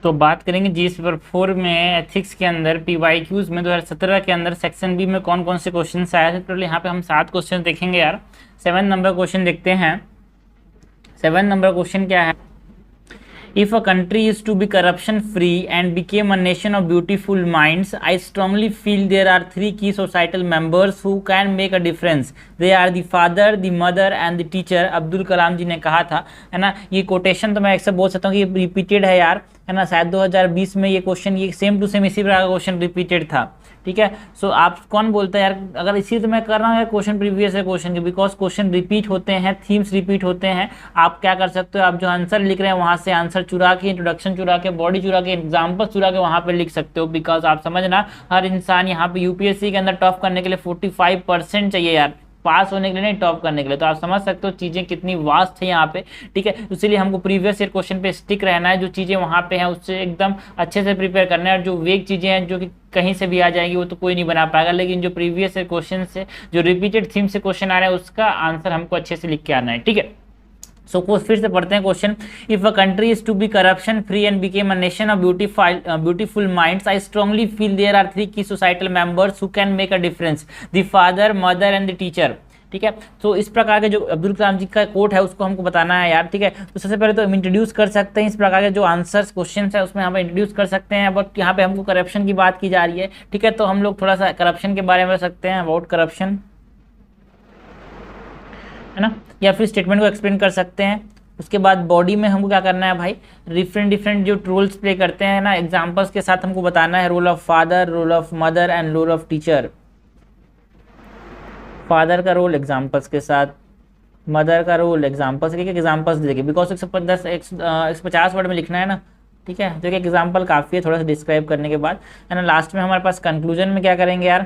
तो बात करेंगे जीएस पेपर 4 में एथिक्स के अंदर पीवाईक्यूज में 2017 के अंदर सेक्शन बी में कौन कौन से क्वेश्चन आए थे। टोटल यहाँ पे हम 7 क्वेश्चन देखेंगे यार। 7 नंबर क्वेश्चन देखते हैं। 7 नंबर क्वेश्चन क्या है? If a country is to be corruption free and became a nation of beautiful minds, I strongly feel there are 3 key societal members who can make a difference. They are the father, the mother and the teacher. Abdul Kalam जी ने कहा था, है ना। ये quotation तो मैं एक बोल सकता हूँ कि रिपीटेड है यार, है ना। शायद 2020 में ये क्वेश्चन, ये सेम टू सेम इसी प्रकार का क्वेश्चन रिपीटेड था, ठीक है। सो आप कौन बोलता है यार, अगर इसी तो मैं कर रहा हूँ यार, क्वेश्चन प्रीवियस है क्वेश्चन के, बिकॉज क्वेश्चन रिपीट होते हैं, थीम्स रिपीट होते हैं। आप क्या कर सकते हो, आप जो आंसर लिख रहे हैं वहां से आंसर चुरा के, इंट्रोडक्शन चुरा के, बॉडी चुरा के, एग्जाम्पल चुरा के वहां पे लिख सकते हो। बिकॉज आप समझना, हर इंसान यहाँ पे यूपीएससी के अंदर टॉप करने के लिए 45% चाहिए यार, पास होने के लिए नहीं, टॉप करने के लिए। तो आप समझ सकते हो चीजें कितनी वास्ट है यहाँ पे, ठीक है। इसीलिए हमको प्रीवियस ईयर क्वेश्चन पे स्टिक रहना है, जो चीजें वहाँ पे हैं उससे एकदम अच्छे से प्रिपेयर करना है। और जो वेग चीजें हैं जो कि कहीं से भी आ जाएंगी वो तो कोई नहीं बना पाएगा, लेकिन जो प्रीवियस ईयर क्वेश्चन से, जो रिपीटेड थीम से क्वेश्चन आ रहा है उसका आंसर हमको अच्छे से लिख के आना है, ठीक है। सो फिर से पढ़ते हैं question. If a country is to be corruption free and became a nation of beautiful minds, I strongly feel there are 3 key societal members who can make a difference, the father, mother and the teacher, ठीक है। तो इस प्रकार के जो अब्दुल कलाम जी का coat है उसको हमको बताना है यार, ठीक है। तो सबसे पहले तो हम इंट्रोड्यूस कर सकते हैं इस प्रकार के जो आंसर्स क्वेश्चन है उसमें हम इंट्रोड्यूस कर सकते हैं। बट यहाँ पे हमको करप्शन की बात की जा रही है, ठीक है। तो हम लोग थोड़ा सा करप्शन के बारे में सकते हैं, अबाउट करप्शन, है ना, या फिर स्टेटमेंट को एक्सप्लेन कर सकते हैं। उसके बाद बॉडी में हमको क्या करना है भाई, डिफरेंट जो रोल्स प्ले करते हैं ना, एग्जाम्पल्स के साथ हमको बताना है। Role of father, role of mother and role of teacher. Father का रोल एग्जाम्पल्स के साथ, मदर का रोल एग्जाम्पल्स, एक एग्जाम्पल्स देंगे बिकॉज 150 वर्ड में लिखना है ना, ठीक है। तो एक एग्जाम्पल काफ़ी है थोड़ा सा डिस्क्राइब करने के बाद, है ना। लास्ट में हमारे पास कंक्लूजन में क्या करेंगे यार,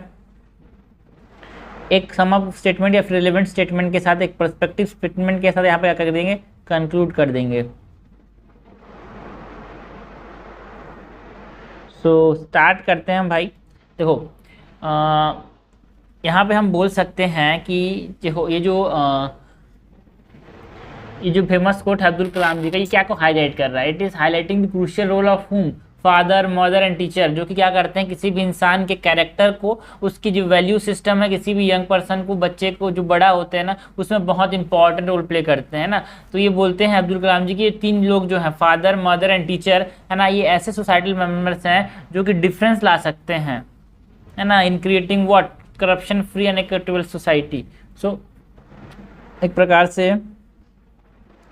एक सम अप स्टेटमेंट या फिर रिलेवेंट स्टेटमेंट के साथ, एक पर्सपेक्टिव स्टेटमेंट के साथ यहाँ पे क्या कर देंगे, कंक्लूड कर देंगे। सो स्टार्ट करते हैं भाई। देखो यहाँ पे हम बोल सकते हैं कि देखो ये जो फेमस कोट है अब्दुल कलाम जी का, ये क्या को हाईलाइट कर रहा है, it is highlighting the crucial role of um, father, mother and teacher, जो कि क्या करते हैं, किसी भी इंसान के कैरेक्टर को, उसकी जो वैल्यू सिस्टम है, किसी भी यंग पर्सन को, बच्चे को जो बड़ा होते हैं ना, उसमें बहुत इंपॉर्टेंट रोल प्ले करते हैं ना। तो ये बोलते हैं अब्दुल कलाम जी की, ये 3 लोग जो हैं, फादर, मदर एंड टीचर, है ना, ये ऐसे सोसाइटल मेम्बर्स हैं जो कि डिफरेंस ला सकते हैं, है ना, in creating what, corruption free and equitable society. So एक प्रकार से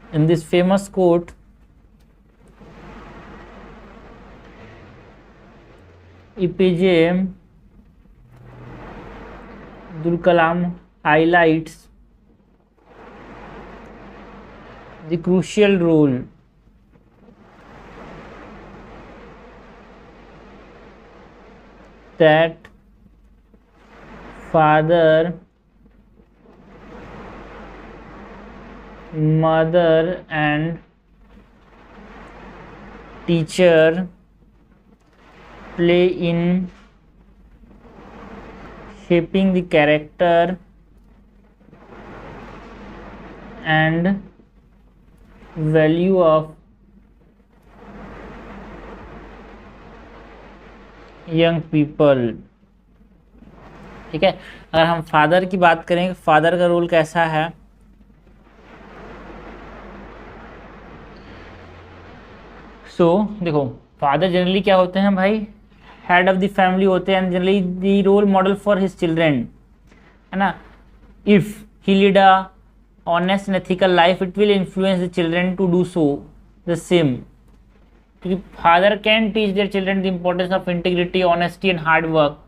in this famous quote, APJ Abdul Kalam highlights the crucial role that father, mother and teacher play in shaping the character and value of young people। ठीक है, अगर हम father की बात करें, फादर का रोल कैसा है, देखो फादर जनरली क्या होते हैं भाई, हेड ऑफ द फैमिली होते हैं, generally the role model for his children, है ना। If he lead a honest and ethical life, it will influence the children to do so the same, क्योंकि father can teach their children the importance of integrity, honesty and hard work.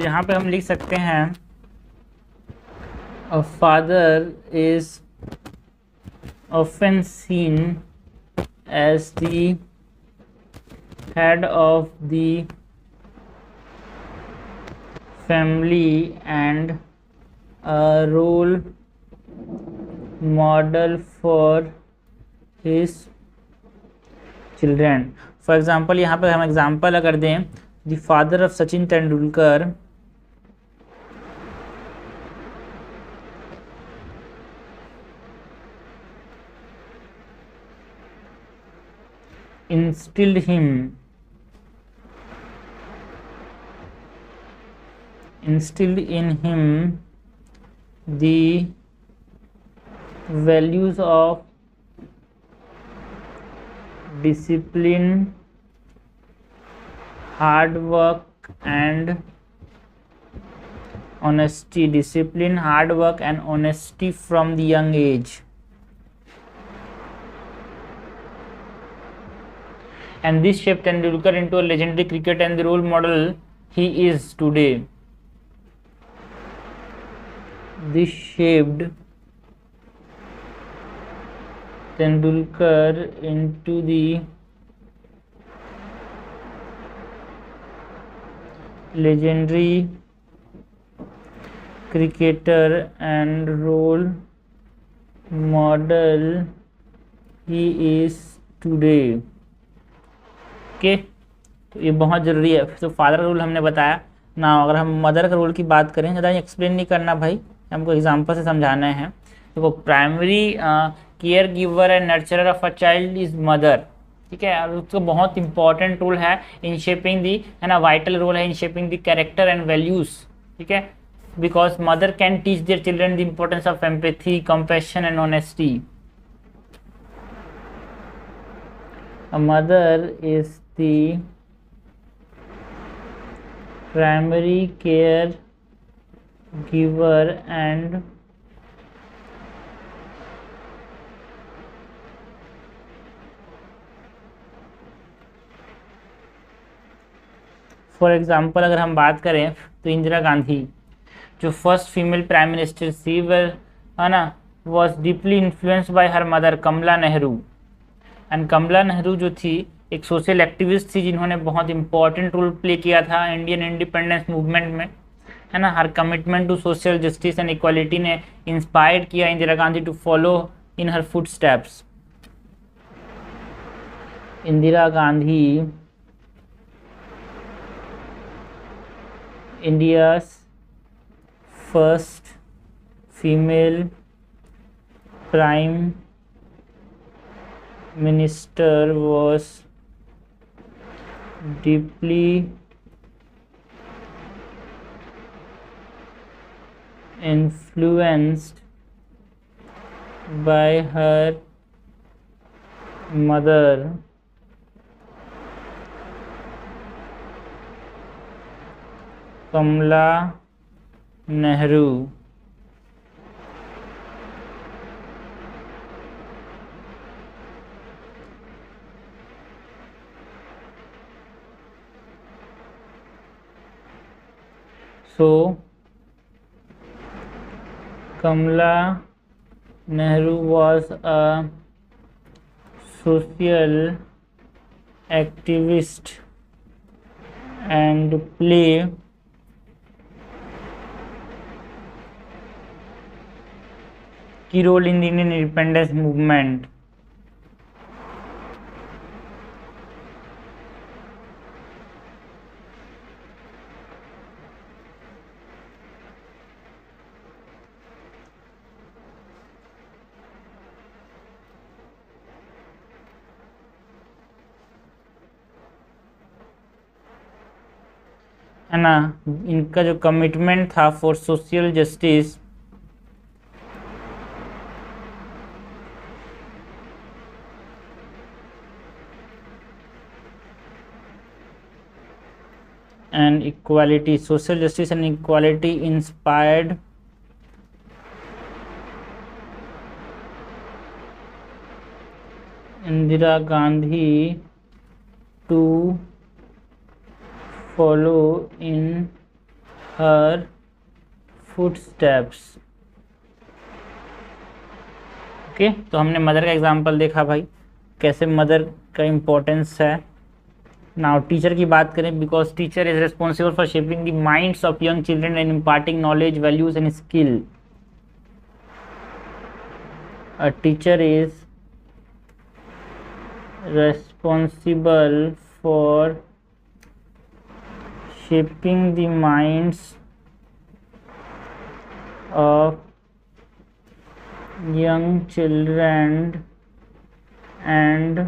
यहाँ पे हम लिख सकते हैं a father is often seen as the head of the family and a role model for his children। For example, यहाँ पे हम example अगर दें, the father of Sachin Tendulkar instilled in him the values of discipline, hard work and honesty. Discipline, hard work and honesty from the young age. And this shaped Tendulkar into a legendary cricketer and the role model he is today. This shaped Tendulkar into the legendary cricketer and role model he is today. Okay, तो ये बहुत ज़रूरी है. तो father का role हमने बताया ना. अगर हम मदर का रोल की बात करें, ज़्यादा एक्सप्लेन नहीं करना भाई, हमको एग्जांपल से समझाना है. देखो, primary care giver and नर्चरर of a child is mother. ठीक है, और उसका बहुत इंपॉर्टेंट रोल है इन शेपिंग दी, है ना, वाइटल रोल है in shaping the character and values. ठीक है, because mother can teach their children the importance of empathy, compassion and honesty. A mother is the primary care giver and for example अगर हम बात करें तो इंदिरा गांधी जो first female prime minister थी, वह है ना, was deeply influenced by her mother Kamala Nehru. And Kamala Nehru जो थी एक सोशल एक्टिविस्ट थी जिन्होंने बहुत इंपॉर्टेंट रोल प्ले किया था इंडियन इंडिपेंडेंस मूवमेंट में, है ना. Her commitment to social justice and equality ने इंस्पायर्ड किया Indira Gandhi to follow in her footsteps. Indira Gandhi India's first female prime minister was deeply influenced by her mother Kamala Nehru. So Kamala Nehru was a social activist and play key role in the Indian independence movement. है ना, इनका जो commitment था for social justice and equality, social justice and equality inspired Indira Gandhi to follow in her footsteps. Okay, तो हमने mother का example देखा भाई, कैसे मदर का इम्पोर्टेंस है. नाउ टीचर की बात करें, because teacher is responsible for shaping the minds of young children and imparting knowledge, values and skill. A teacher is responsible for shaping the minds of young children and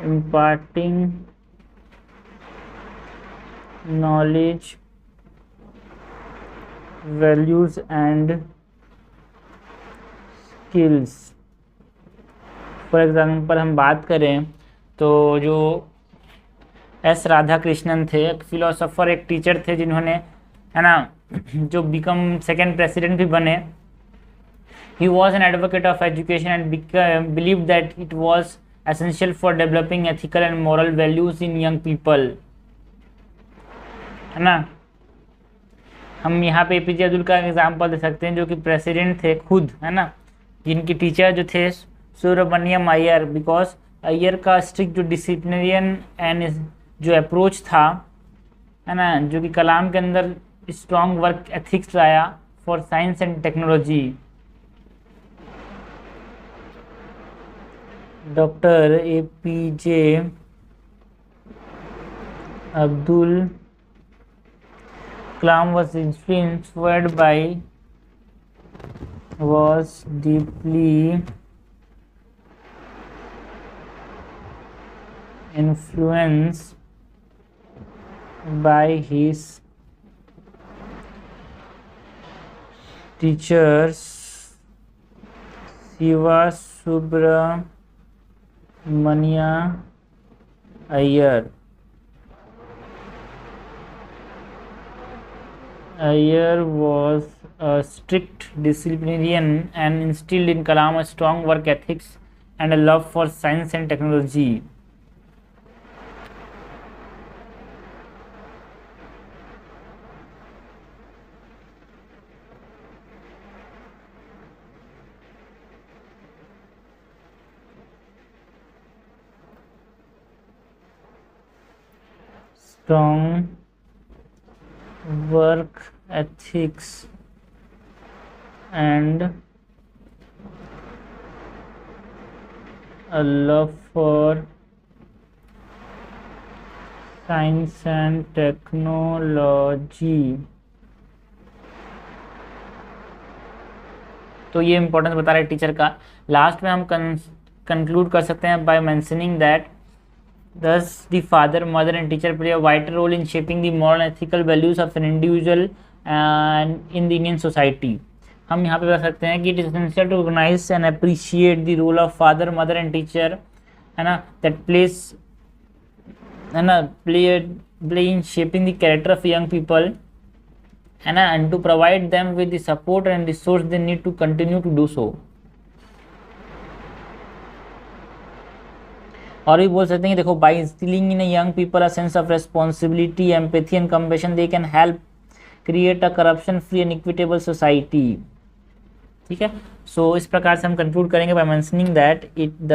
imparting knowledge, values and skills। For example हम बात करें तो जो S Radha Krishnan थे, एक philosopher, एक teacher थे, जिन्होंने, है ना, जो बिकम सेकेंड प्रेसिडेंट भी बने। He was an advocate of education and believed that it was essential for developing ethical and moral values in young people, है ना। हम यहाँ पे एपीजे अब्दुल का एग्जाम्पल दे सकते हैं, जो कि प्रेसिडेंट थे खुद, है ना, जिनकी टीचर जो थे सुब्रमण्यम अय्यर, बिकॉज अय्यर का स्ट्रिक्ट जो डिसिप्लिनरियन एंड जो अप्रोच था, है ना, जो कि कलाम के अंदर स्ट्रॉन्ग वर्क एथिक्स लाया for science and technology. Doctor APJ Abdul Kalam was deeply influenced by his teachers Shiva Subramania Iyer. Iyer was a strict disciplinarian and instilled in Kalam a strong work ethics and a love for science and technology. Strong work ethics and a love for science and technology। तो ये importance बता रहे teacher का। Last में हम conclude कर सकते हैं by mentioning that thus the father, mother and teacher play a vital role in shaping the moral and ethical values of an individual and in the Indian society। हम यहाँ पे बता सकते हैं कि it is essential to recognize and appreciate the role of father, mother and teacher, है ना, that plays, है ना, play in shaping the character of young people, है ना, and to provide them with the support and resource they need to continue to do so। और भी बोल सकते हैं कि देखो, by instilling in young people a sense of responsibility, empathy and compassion, they can help create a corruption free and equitable society. ठीक है, so इस प्रकार से हम कंक्लूड करेंगे by mentioning that it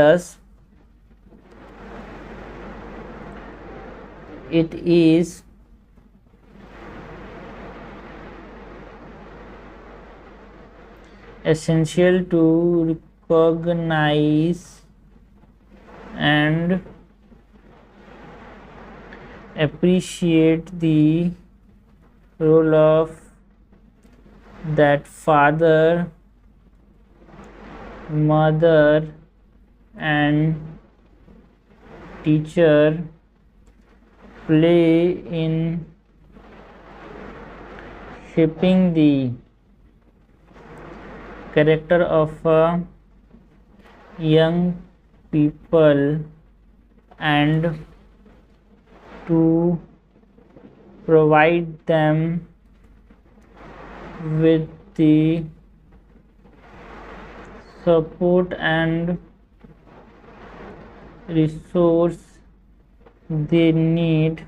is essential to recognize and appreciate the role of that father, mother and teacher play in shaping the character of a young people and to provide them with the support and resource they need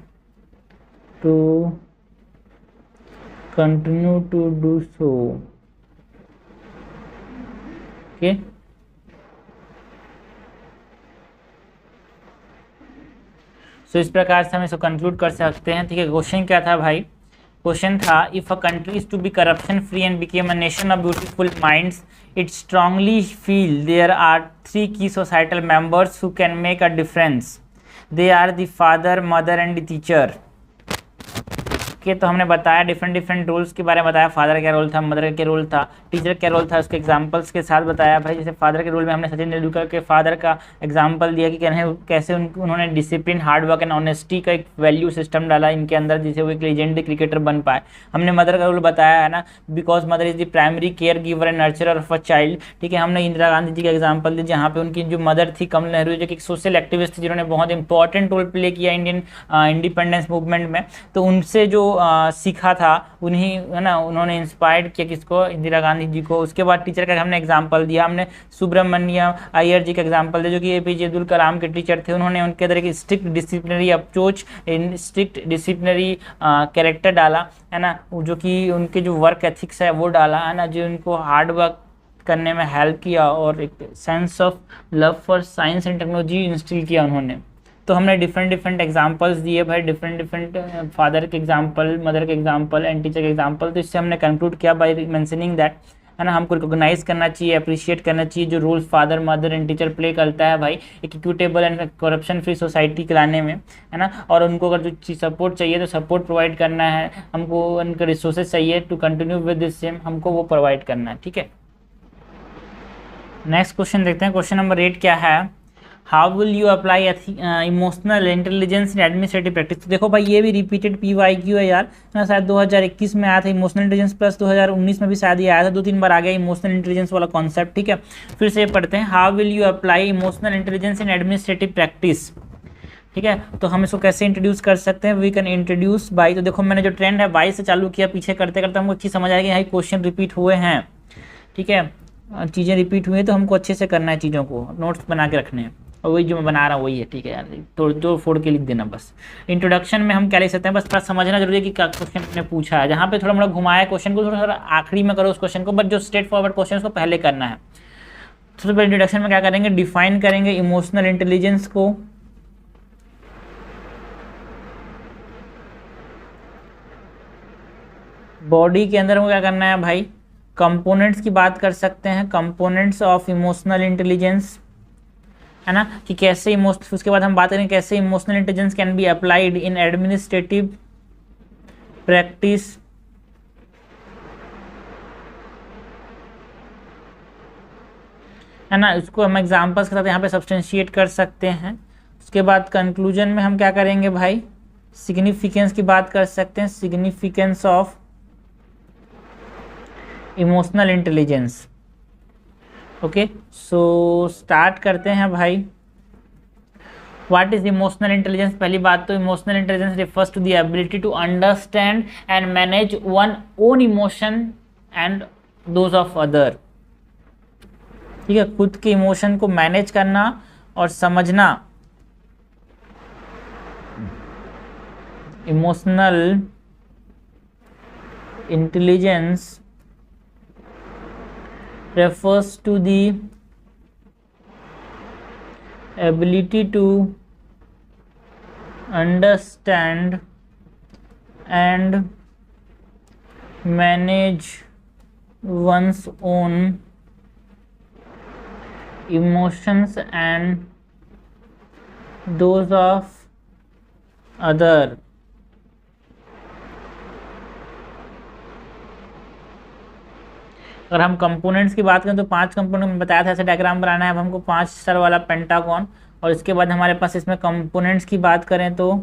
to continue to do so। Okay, so इस प्रकार से हम इसको conclude कर सकते हैं। ठीक है, क्वेश्चन क्या था भाई? क्वेश्चन था, if a country is to be corruption free and became a nation of beautiful minds, it strongly feel there are 3 key societal members who can make a difference. They are the father, mother and the teacher. Okay, तो हमने बताया different different roles के बारे में बताया, father क्या role था, mother क्या रोल था, टीचर क्या रोल था, उसके एग्जांपल्स के साथ बताया भाई। जैसे फादर के रोल में हमने सचिन तेंदुलकर के फादर का एग्जांपल दिया कि कैसे उन्होंने discipline, hard work and honesty का एक वैल्यू सिस्टम डाला इनके अंदर, जिससे वो एक लेजेंडरी क्रिकेटर बन पाए। हमने मदर का रोल बताया है ना, because mother is the primary care giver and नर्चरर of a child. ठीक है, हमने इंदिरा गांधी जी का एग्जाम्पल दिया जहाँ पे उनकी जो मदर थी कमला नेहरू, जो कि एक सोशल एक्टिविस्ट थी, जिन्होंने बहुत इंपॉर्टेंट रोल प्ले किया इंडियन इंडिपेंडेंस मूवमेंट में। तो उनसे जो सीखा था उन्हीं, है ना, उन्होंने इंस्पायर्ड किया किसको, इंदिरा गांधी जी को। उसके बाद टीचर का हमने एग्जाम्पल दिया, हमने सुब्रमण्यम अय्यर जी का एग्जाम्पल दिया जो कि एपीजे अब्दुल कलाम के टीचर थे। उन्होंने उनके अंदर एक strict disciplinary approach, strict disciplinary character डाला, है ना, जो कि उनके जो वर्क एथिक्स है वो डाला, है ना, जो उनको हार्ड वर्क करने में हेल्प किया और एक sense of love for science and technology instil किया उन्होंने। तो हमने डिफरेंट डिफरेंट एग्जांपल्स दिए भाई, डिफरेंट डिफरेंट फादर के एग्जांपल, मदर के एग्जांपल एंड टीचर के एग्जांपल। तो इससे हमने कंक्लूड किया बाय मेंशनिंग दैट, है ना, हमको रिकॉग्नाइज करना चाहिए, अप्रिशिएट करना चाहिए जो role father, mother and teacher play करता है भाई एक equitable and corruption free society लाने में, है ना। और उनको अगर जो चीज़ सपोर्ट चाहिए तो सपोर्ट प्रोवाइड करना है, हमको उनके रिसोर्सेज चाहिए to continue with this same, हमको वो प्रोवाइड करना है। ठीक है, नेक्स्ट क्वेश्चन देखते हैं। क्वेश्चन नंबर 8 क्या है, how will you apply emotional intelligence in administrative practice. तो देखो भाई ये भी रिपीटेड PYQ है यार, ना शायद 2021 में आया था इमोशनल इंटेलिजेंस, प्लस 2019 में भी शायद ये आया था, 2-3 बार आ गया इमोशनल इंटेलिजेंस वाला कॉन्सेप्ट। ठीक है, फिर से पढ़ते हैं, how will you apply emotional intelligence in administrative practice. ठीक है, तो हम इसको कैसे इंट्रोड्यूस कर सकते हैं, वी कैन इंट्रोड्यूस बाई। तो देखो मैंने जो ट्रेंड है बाई से चालू किया, पीछे करते करते हमको अच्छी समझ आएगी, यहाँ क्वेश्चन रिपीट हुए हैं। ठीक है, चीज़ें रिपीट हुई हैं तो हमको अच्छे से करना है, चीज़ों को नोट्स बना के रखने हैं, और वही जो मैं बना रहा हूँ वही है। ठीक है यार, तो फोड़ के लिख देना बस। इंट्रोडक्शन में हम क्या लिख सकते हैं, बस थोड़ा समझना जरूरी है कि क्या क्वेश्चन ने पूछा है। जहाँ पे थोड़ा मोड़ा घुमाया क्वेश्चन को, थोड़ा आखिरी में करो उस क्वेश्चन को, बट जो स्ट्रेट फॉरवर्ड क्वेश्चन को पहले करना है। सबसे पहले इंट्रोडक्शन में क्या करेंगे, डिफाइन करेंगे इमोशनल इंटेलिजेंस को, बॉडी के अंदर क्या करना है भाई, कंपोनेंट्स की बात कर सकते हैं, कंपोनेंट्स ऑफ इमोशनल इंटेलिजेंस, है ना, कि कैसे इमोशनल। उसके बाद हम बात करेंगे कैसे emotional intelligence can be applied in administrative practice, है ना। इसको हम एग्जांपल्स के साथ यहाँ पे सब्सटेंशिएट कर सकते हैं। उसके बाद कंक्लूजन में हम क्या करेंगे भाई, सिग्निफिकेंस की बात कर सकते हैं, significance of emotional intelligence. Okay, so start करते हैं भाई। What is emotional intelligence. पहली बात तो emotional intelligence refers to the ability to understand and manage one own emotion and those of other. ठीक है, खुद के इमोशन को मैनेज करना और समझना। Emotional intelligence refers to the ability to understand and manage one's own emotions and those of other। अगर हम कंपोनेंट्स की बात करें तो 5 कंपोनेंट में बताया था, ऐसे डायग्राम बनाना है। अब हमको 5 स्तर वाला पेंटागन, और इसके बाद हमारे पास इसमें कंपोनेंट्स की बात करें तो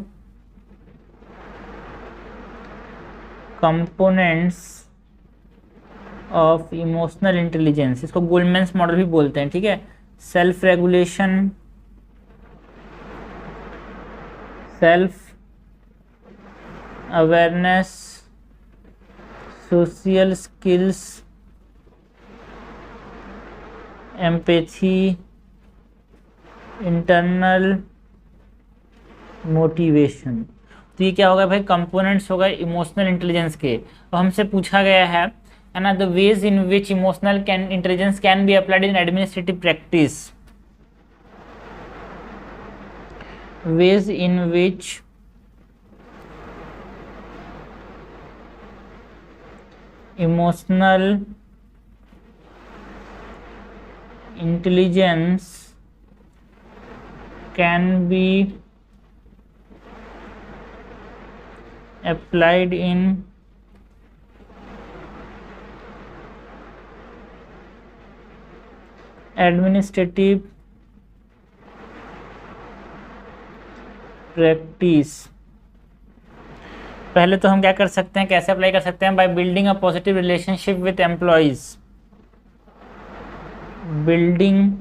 कंपोनेंट्स ऑफ इमोशनल इंटेलिजेंस, इसको गोल्डमैन्स मॉडल भी बोलते हैं। ठीक है, self regulation, self awareness, social skills, empathy, internal motivation. तो ये क्या होगा भाई, कंपोनेंट्स हो गए इमोशनल इंटेलिजेंस के। तो हमसे पूछा गया है ना, the ways in which emotional intelligence can be applied in administrative practice. Ways in which emotional intelligence can be applied in administrative practice। पहले तो हम क्या कर सकते हैं, कैसे अप्लाई कर सकते हैं, by building a positive relationship with employees, building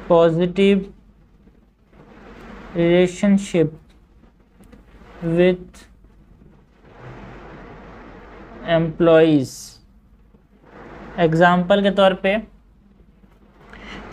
positive relationship with employees. Example के तौर पे है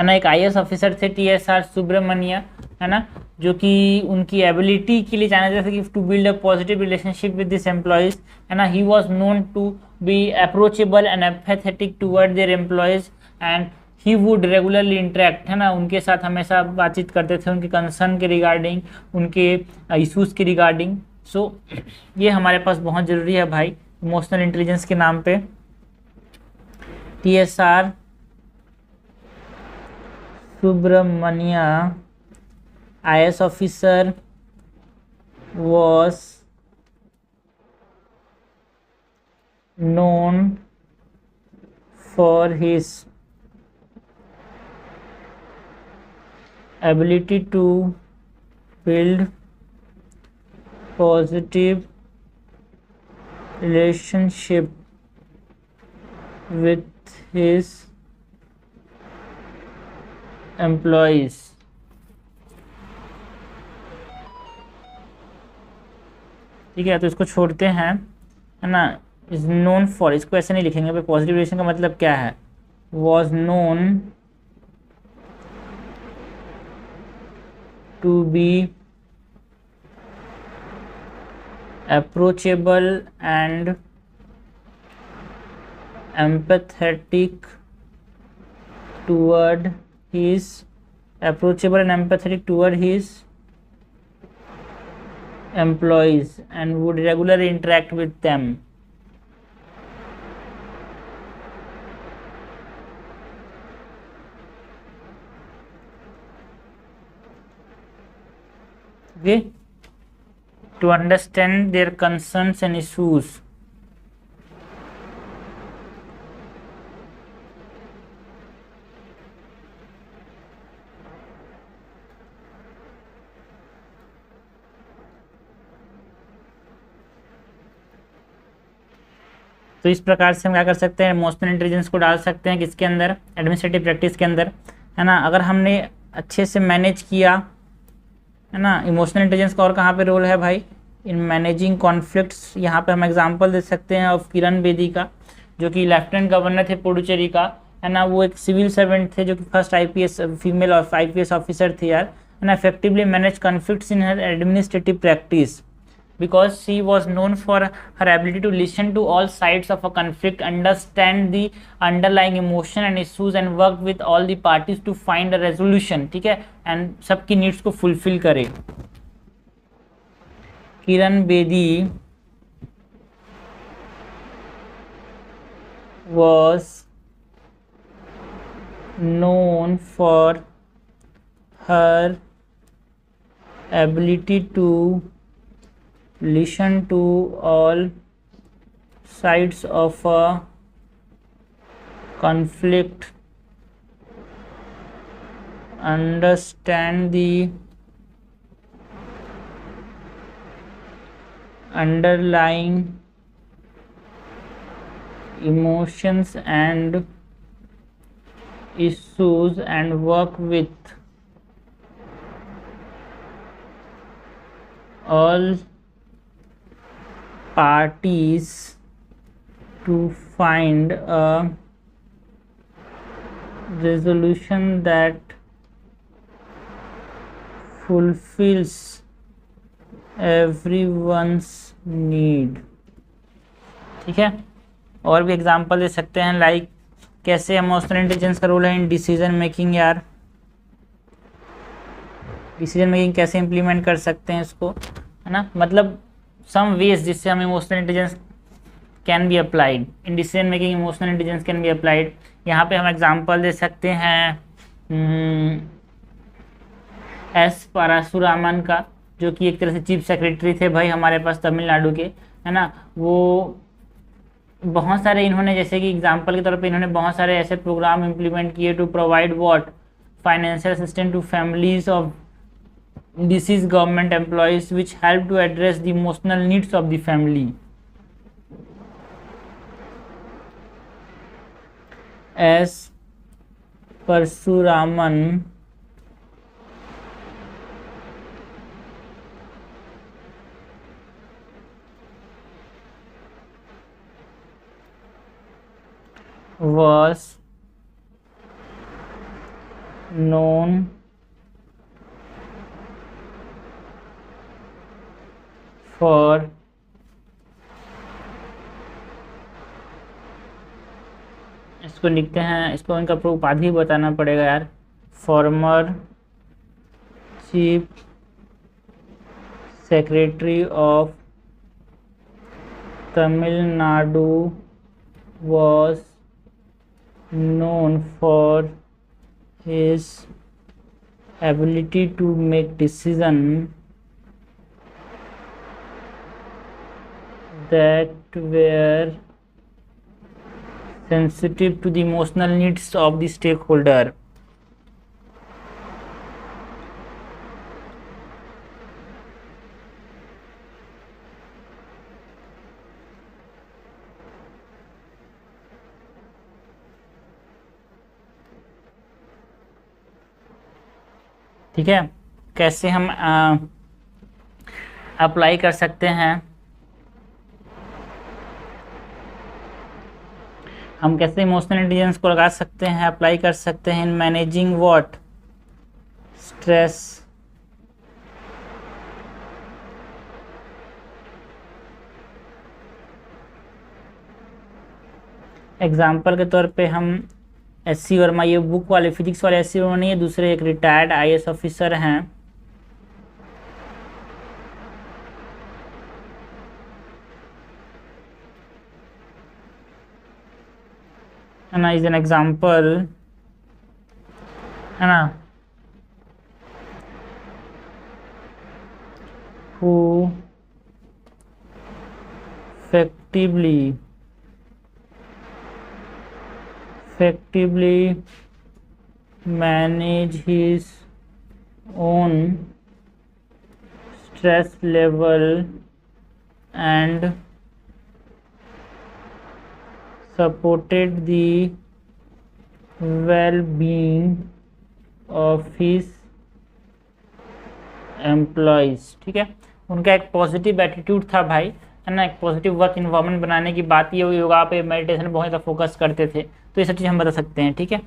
ना, एक आईएएस ऑफिसर थे टीएसआर सुब्रमण्य, है ना, जो कि उनकी एबिलिटी के लिए जाना जाता है कि to build a positive relationship with this employees, है ना। He was known to be approachable and empathetic toward their employees and he would regularly interact, है ना, उनके साथ हमेशा बातचीत करते थे, उनके कंसर्न के रिगार्डिंग, उनके इशूज़ के रिगार्डिंग। सो ये हमारे पास बहुत ज़रूरी है भाई, इमोशनल इंटेलिजेंस के नाम पे। TSR Subramanya IAS officer was known for his ability to build positive relationship with his employees। ठीक है, तो इसको छोड़ते हैं, है ना। इज नोन फॉर, इसको ऐसे नहीं लिखेंगे भाई, पॉजिटिव रिलेशन का मतलब क्या है, was known to be approachable and empathetic toward his, approachable and empathetic toward his employees and would regularly interact with them। Okay, to understand their concerns and issues। तो इस प्रकार से हम क्या कर सकते हैं, इमोशनल इंटेलिजेंस को डाल सकते हैं किसके अंदर, एडमिनिस्ट्रेटिव प्रैक्टिस के अंदर, है ना। अगर हमने अच्छे से मैनेज किया, है ना, इमोशनल इंटेलिजेंस का और कहाँ पे रोल है भाई, इन मैनेजिंग कॉन्फ्लिक्ट्स। यहाँ पे हम एग्जांपल दे सकते हैं ऑफ किरण बेदी का, जो कि लेफ्टिनेंट गवर्नर थे पुडुचेरी का, है ना। वो एक सिविल सर्वेंट थे, जो कि first IPS female IPS officer थे यार, है ना। Effectively manage conflicts in her administrative practice because she was known for her ability to listen to all sides of a conflict, understand the underlying emotion and issues and work with all the parties to find a resolution। ठीक है, and सबकी needs को fulfil करे। Kiran Bedi was known for her ability to listen to all sides of a conflict, understand the underlying emotions and issues and work with all parties to find a resolution that fulfills everyone's need। ठीक है, और भी example दे सकते हैं, like कैसे emotional intelligence का role है in decision making. यार डिसीजन मेकिंग कैसे इम्प्लीमेंट कर सकते हैं इसको, है ना, मतलब सम वेज जिससे हम emotional intelligence can be applied in decision making, emotional intelligence can be applied. यहाँ पे हम एग्जांपल दे सकते हैं एस परशुरामन का, जो कि एक तरह से चीफ सेक्रेटरी थे भाई हमारे पास तमिलनाडु के, है ना। वो बहुत सारे इन्होंने, जैसे कि एग्जांपल के तौर पे इन्होंने बहुत सारे ऐसे प्रोग्राम इम्प्लीमेंट किए to provide what, financial assistance to families of deceased government employees which help to address the emotional needs of the family. S Parasuraman was known for इसको लिखते हैं, इसको इनका उपाधि बताना पड़ेगा यार, former chief secretary of Tamil Nadu was known for his ability to make decisions that were sensitive to the emotional needs of the stakeholder. ठीक है, कैसे हम अप्लाई कर सकते हैं, हम कैसे इमोशनल इंटेलिजेंस को लगा सकते हैं, अप्लाई कर सकते हैं in managing what, stress, example के तौर पे हम एस.सी. वर्मा, ये बुक वाले फिजिक्स वाले एस.सी. वर्मा नहीं है, दूसरे एक रिटायर्ड आई.ए.एस. ऑफिसर हैं, है ना, इज एन एग्जाम्पल, है ना, who effectively manage his own stress level and supported the well-being of his employees. ठीक है, उनका एक पॉजिटिव एटीट्यूड था भाई, है ना, एक पॉजिटिव वर्क इन्वायरमेंट बनाने की बात, ये योगा पे मेडिटेशन बहुत ज़्यादा फोकस करते थे, तो ये सब चीज़ हम बता सकते हैं। ठीक है,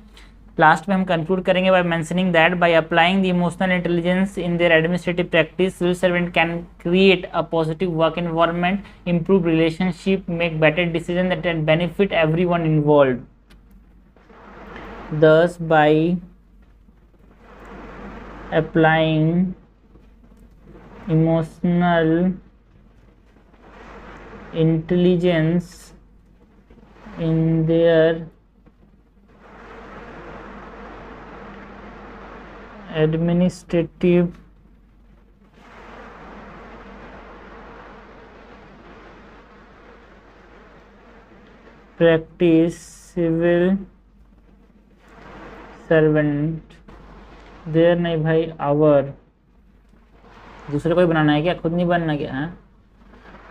लास्ट में हम कंक्लूड करेंगे by mentioning that by applying the emotional intelligence in their administrative practice, civil servant can create a positive work environment, improve relationship, make better decisions that benefit everyone involved. Thus, by applying emotional intelligence in their administrative practice, civil servant, देर नहीं भाई, our, दूसरे को ही बनाना है क्या, खुद नहीं बनना क्या है।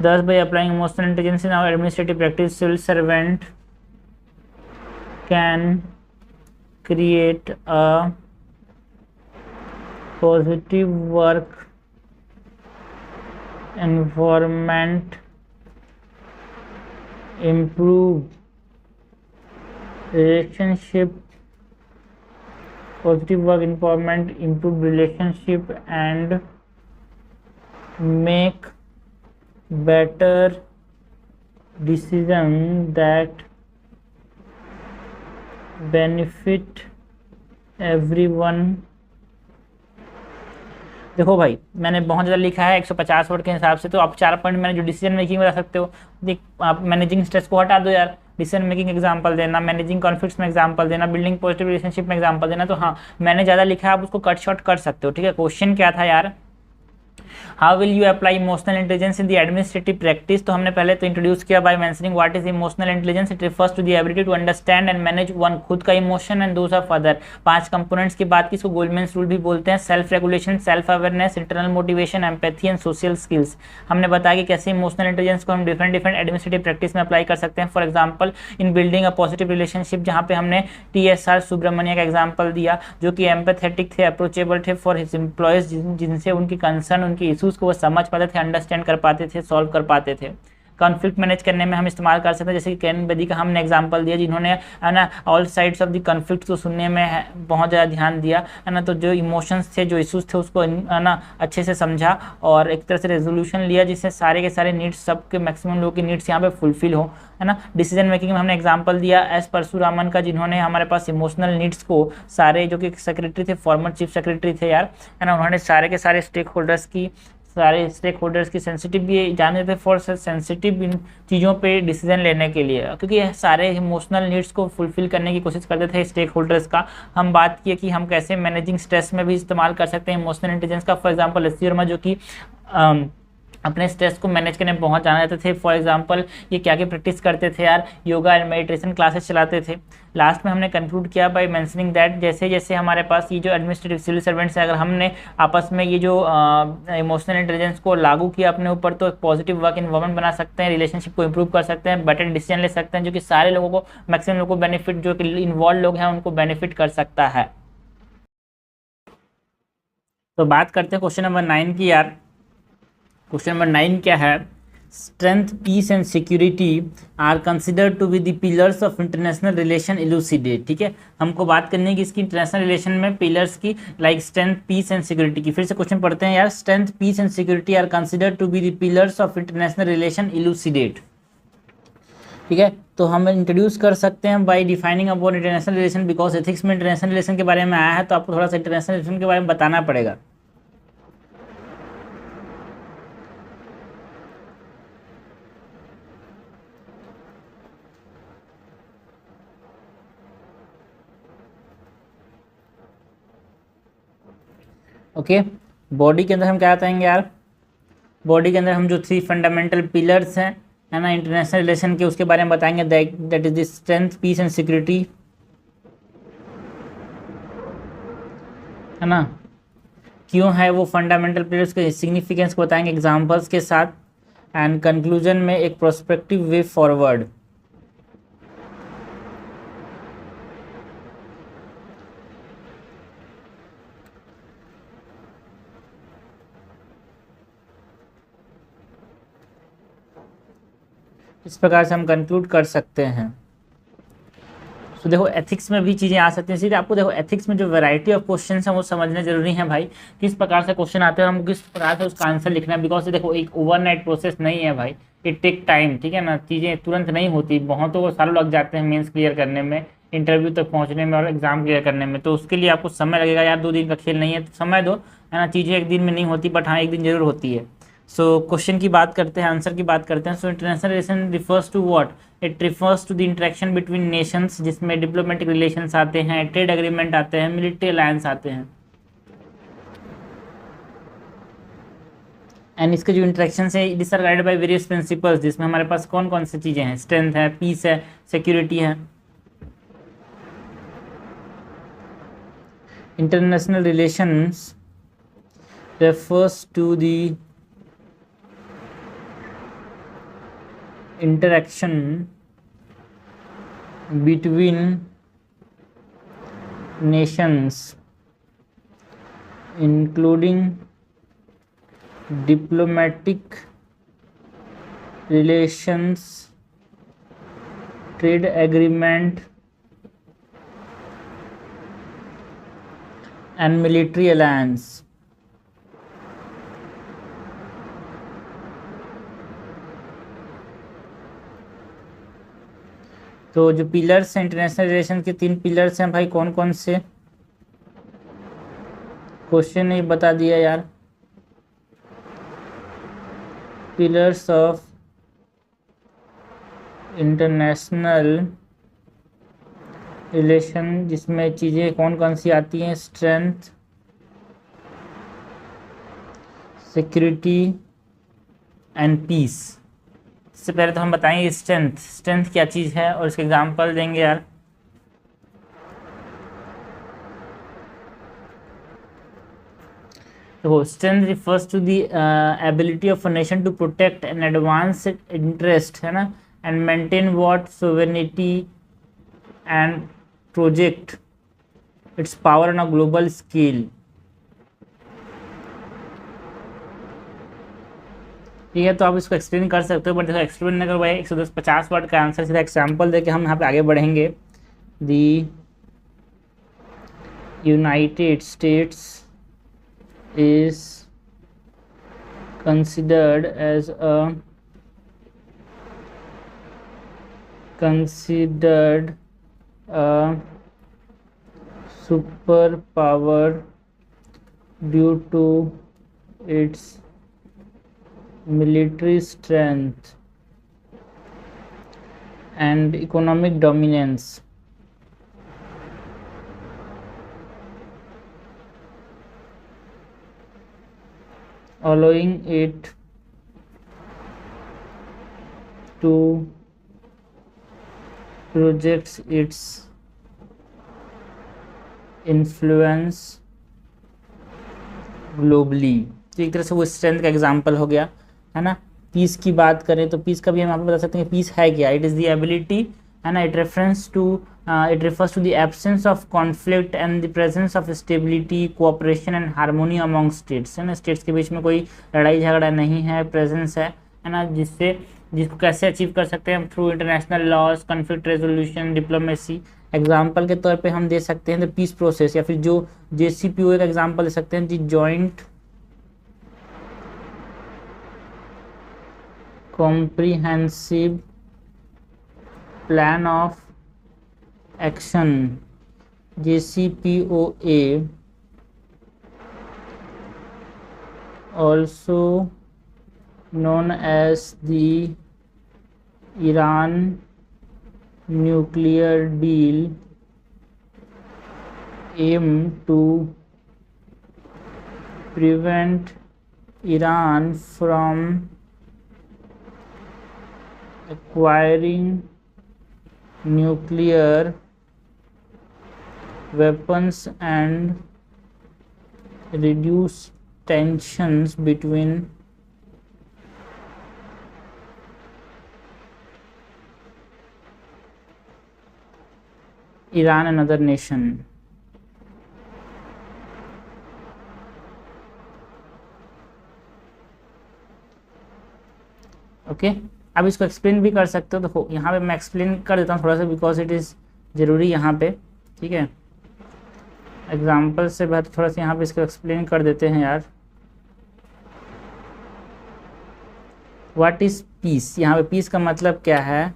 Thus, by applying emotional intelligence in our administrative practice, civil servant can create a positive work environment, improve relationship, positive work environment, improve relationship and make better decision that benefit everyone। देखो भाई, मैंने बहुत ज़्यादा लिखा है 150 word के हिसाब से, तो आप 4 पॉइंट मैंने जो डिसीजन मेकिंग बता सकते हो। देख, आप मैनेजिंग स्ट्रेस को हटा दो यार, डिसीजन मेकिंग एग्जांपल देना, मैनेजिंग कॉन्फ्लिक्ट्स में एग्जांपल देना, बिल्डिंग पॉजिटिव रिलेशनशिप में एग्जांपल देना। तो हाँ, मैंने ज़्यादा लिखा है, आप उसको कट शॉर्ट कर सकते हो। ठीक है, क्वेश्चन क्या था यार, how will you apply emotional intelligence in the administrative practice, तो हमने पहले तो इंट्रोड्यूस किया by mentioning what is emotional intelligence. It refers to the ability to understand and manage one, खुद का emotion and those of other. 5 components की बात की, इसको गोल्डमैन्स रूल भी बोलते हैं। Self regulation, self awareness, internal motivation, empathy and social skills. हमने बताया कि कैसे इमोशनल इंटेलिजेंस को हम डिफरेंट एडमिनिस्ट्रेटिव प्रैक्टिस में अप्लाई कर सकते हैं। For example in building a positive relationship, जहाँ पे हमने TSR सुब्रमण्य का एग्जाम्पल दिया, जो कि एम्पैथेटिक थे, अप्रोचेबल थे फॉर हिज एम्प्लॉयज, जिनसे उनकी कंसर्न, उनकी इशूज़ को वो समझ पाते थे, अंडरस्टैंड कर पाते थे, सॉल्व कर पाते थे। कॉन्फ्लिक्ट मैनेज करने में हम इस्तेमाल कर सकते हैं, जैसे कि कैन बेदी का हमने एग्जांपल दिया, जिन्होंने है ना all sides of the conflict को सुनने में बहुत ज़्यादा ध्यान दिया, है ना। तो जो इमोशंस थे, जो इशूज़ थे, उसको है ना अच्छे से समझा और एक तरह से रेजोल्यूशन लिया, जिससे सारे के सारे नीड्स, सबके मैक्सिमम लोगों की नीड्स यहाँ पे फुलफिल हो, है ना। डिसीजन मेकिंग में हमने एग्जांपल दिया एस परशुरामन का, जिन्होंने हमारे पास इमोशनल नीड्स को सारे, जो कि सेक्रेटरी थे, फॉर्मर चीफ सेक्रेटरी थे यार, है ना, उन्होंने सारे के सारे स्टेक होल्डर्स की सेंसिटिव भी जाने थे फॉर सेंसिटिव इन चीज़ों पे डिसीजन लेने के लिए, क्योंकि सारे इमोशनल नीड्स को फुलफिल करने की कोशिश करते थे स्टेक होल्डर्स का। हम बात किए कि हम कैसे मैनेजिंग स्ट्रेस में भी इस्तेमाल कर सकते हैं इमोशनल इंटेलिजेंस का। फॉर एग्जांपल एस वर्मा, जो कि अपने स्ट्रेस को मैनेज करने में बहुत जाना जाते थे। फॉर एग्जांपल ये क्या क्या प्रैक्टिस करते थे यार, योगा एंड मेडिटेशन क्लासेस चलाते थे। लास्ट में हमने कंक्लूड किया बाय मेंशनिंग दैट जैसे जैसे हमारे पास ये जो एडमिनिस्ट्रेटिव सिविल सर्वेंट्स है, अगर हमने आपस में ये जो इमोशनल इंटेलिजेंस को लागू किया अपने ऊपर, तो एक पॉजिटिव वर्क इन्वायरमेंट बना सकते हैं, रिलेशनशिप को इंप्रूव कर सकते हैं, बेटर डिसीजन ले सकते हैं, जो कि सारे लोगों को, मैक्सिमम लोगों को बेनिफिट, जो कि इन्वॉल्व लोग हैं उनको बेनिफिट कर सकता है। तो बात करते हैं क्वेश्चन नंबर 9 की यार। क्वेश्चन नंबर 9 क्या है, strength, peace and security are considered to be the pillars of international relation elucidate. ठीक है, हमको बात करनी है कि इसकी इंटरनेशनल रिलेशन में पिलर्स की, like strength, peace and security की। फिर से क्वेश्चन पढ़ते हैं यार, strength, peace and security are considered to be the pillars of international relation elucidate. ठीक है, तो हम इंट्रोड्यूस कर सकते हैं by defining about international relation, because ethics में इंटरनेशनल रिलेशन के बारे में आया है, तो आपको थोड़ा सा इंटरनेशनल रिलेशन के बारे में बताना पड़ेगा। ओके, बॉडी के अंदर हम क्या बताएंगे यार, बॉडी के अंदर हम जो 3 फंडामेंटल पिलर्स हैं, है ना, इंटरनेशनल रिलेशन के, उसके बारे में बताएंगे। That is the strength, peace and security, है ना। क्यों है वो फंडामेंटल पिलर्स के सिग्निफिकेंस को बताएंगे एग्जांपल्स के साथ, एंड कंक्लूजन में एक प्रोस्पेक्टिव वे फॉरवर्ड। इस प्रकार से हम कंक्लूड कर सकते हैं। तो देखो एथिक्स में भी चीज़ें आ सकती हैं, सीधे आपको देखो एथिक्स में जो वैरायटी ऑफ क्वेश्चन हैं वो समझने जरूरी है भाई, किस प्रकार से क्वेश्चन आते हैं और हमको किस प्रकार से उसका आंसर लिखना है। बिकॉज देखो एक ओवरनाइट प्रोसेस नहीं है भाई, इट टेक टाइम। ठीक है ना, चीज़ें तुरंत नहीं होती, बहुतों को सालों लग जाते हैं मेंस क्लियर करने में, इंटरव्यू तक पहुंचने में और एग्जाम क्लियर करने में। तो उसके लिए आपको समय लगेगा यार, 2 दिन का खेल नहीं है, तो समय दो, है ना। चीज़ें एक दिन में नहीं होती, बट हाँ एक दिन जरूर होती है। सो क्वेश्चन की बात करते हैं, आंसर की बात करते हैं। So international relation refers to what, it refers to the interaction between nations, जिसमें डिप्लोमेटिक रिलेशंस आते हैं, ट्रेड एग्रीमेंट आते हैं, मिलिट्री अलायंस आते हैं। एंड इसके जो इंटरेक्शन है, it is guided by various principles, जिसमें हमारे पास कौन कौन सी चीज़ें हैं, स्ट्रेंथ है, पीस है, सिक्योरिटी है। International relations refers to the interaction between nations, including diplomatic relations, trade agreement and military alliance। तो जो पिलर्स हैं इंटरनेशनल रिलेशन के, 3 पिलर्स हैं भाई, कौन कौन से, क्वेश्चन नहीं बता दिया यार। पिलर्स ऑफ इंटरनेशनल रिलेशन, जिसमें चीज़ें कौन कौन सी आती हैं, स्ट्रेंथ, सिक्योरिटी एंड पीस। इससे पहले तो हम बताएंगे स्ट्रेंथ, स्ट्रेंथ क्या चीज़ है और इसके एग्जांपल देंगे यार। तो strength refers to the ability of a nation to protect and advance interest, है ना, and maintain what sovereignty and project its power on a global scale. ठीक है, तो आप इसको एक्सप्लेन कर सकते हो, बट देखो एक्सप्लेन नहीं कर भाई 150 वर्ड का आंसर सीधा एग्जाम्पल देके हम यहाँ पे आगे बढ़ेंगे। The united states is considered as a superpower due to its military strength and economic dominance, allowing it to project its influence globally। तो एक तरह से वो स्ट्रेंथ का एग्जाम्पल हो गया, है ना। पीस की बात करें तो पीस का भी हम यहाँ पे बता सकते हैं पीस है क्या। इट इज़ द एबिलिटी, है ना, it reference to it refers to the absence of conflict and the presence of stability, cooperation and harmony among states, है ना। स्टेट्स के बीच में कोई लड़ाई झगड़ा नहीं है, प्रेजेंस है ना, जिसको कैसे अचीव कर सकते हैं हम through international laws, conflict resolution, diplomacy. Example के तौर पे हम दे सकते हैं द पीस प्रोसेस, या फिर जो JCPOA का एग्जाम्पल दे सकते हैं the joint comprehensive plan of action, JCPOA, also known as the Iran nuclear deal, aim to prevent Iran from acquiring nuclear weapons and reduce tensions between Iran and other nation। Okay, अब इसको explain भी कर सकते हो। तो यहाँ पे मैं एक्सप्लेन कर देता हूँ थोड़ा सा, बिकॉज इट इज़ ज़रूरी यहाँ पे। ठीक है, एग्जाम्पल से बात थोड़ा सा यहाँ पे इसको एक्सप्लेन कर देते हैं यार। व्हाट इज़ पीस, यहाँ पे पीस का मतलब क्या है।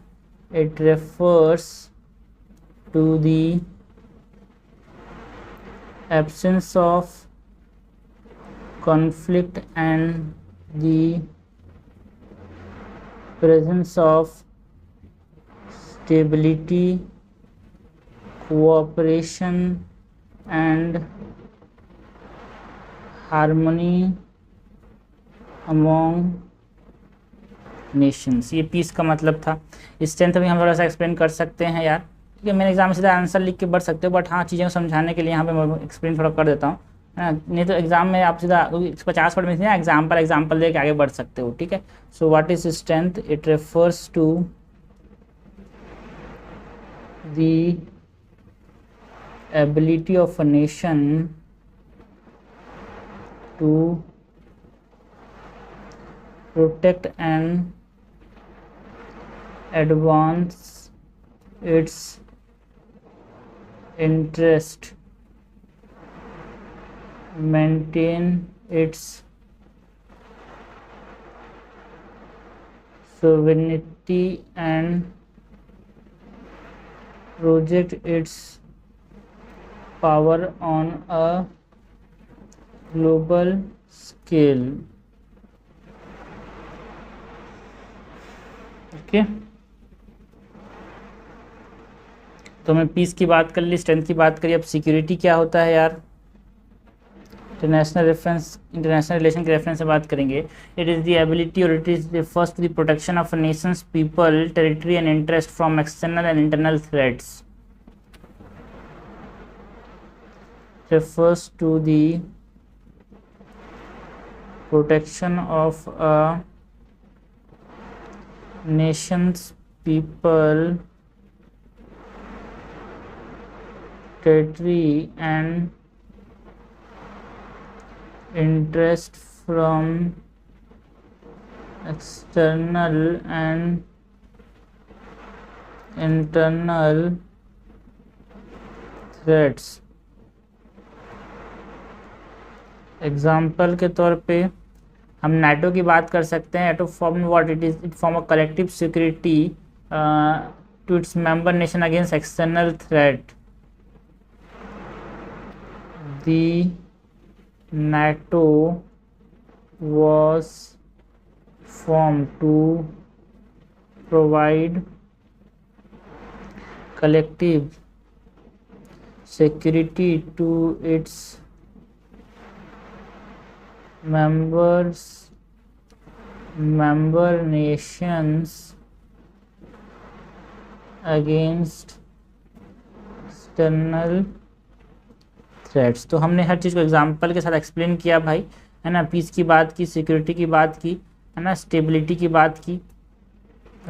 It refers to the absence of conflict and the presence of stability, cooperation and harmony among nations। ये पीस का मतलब था। स्ट्रेंथ भी हम थोड़ा सा एक्सप्लेन कर सकते हैं यार। ठीक है, मैंने एग्जाम में सीधा आंसर लिख के बढ़ सकते हो, बट हाँ चीज़ों को समझाने के लिए यहाँ पे मैं एक्सप्लेन थोड़ा कर देता हूँ, है ना। नहीं तो एग्जाम में आप सीधा 50 वर्ड में ना एग्जाम्पल दे के आगे बढ़ सकते हो। ठीक है, so what is strength, it refers to the ability of a nation to protect and advance its interest, maintain its sovereignty and project its power on a global scale। Okay, तो मैं piece की बात कर ली, strength की बात करी। अब security क्या होता है यार। इंटरनेशनल रिलेशन के रेफरेंस से बात करेंगे। इट इज़ द एबिलिटी और it is the first the protection of Nations people territory and interest from external and internal threats, refers to the protection of a nation's people, territory and interest from external and internal threats। Example के तौर पे हम NATO की बात कर सकते हैं। NATO form what it is, it form a collective security to its member nation against external threat. The NATO was formed to provide collective security to its member nations against external threats. तो हमने हर चीज़ को example के साथ explain किया भाई, है ना। Piece की बात की, सिक्योरिटी की बात की, है ना, स्टेबिलिटी की बात की,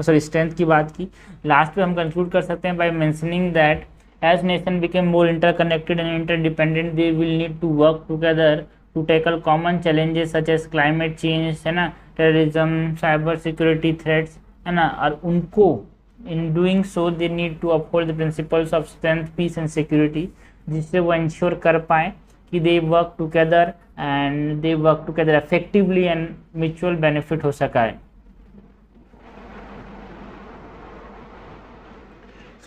सॉरी स्ट्रेंथ की बात की। लास्ट पे हम कंक्लूड कर सकते हैं by mentioning that as nation became more interconnected and interdependent they will need to work together to tackle common challenges such as climate change, है ना, टेररिज्म, साइबर सिक्योरिटी थ्रेट्स, है ना। और उनको in doing so they need to uphold the principles of strength, peace and security, जिससे वो ensure कर पाए कि they work together effectively and mutual benefit हो सका है।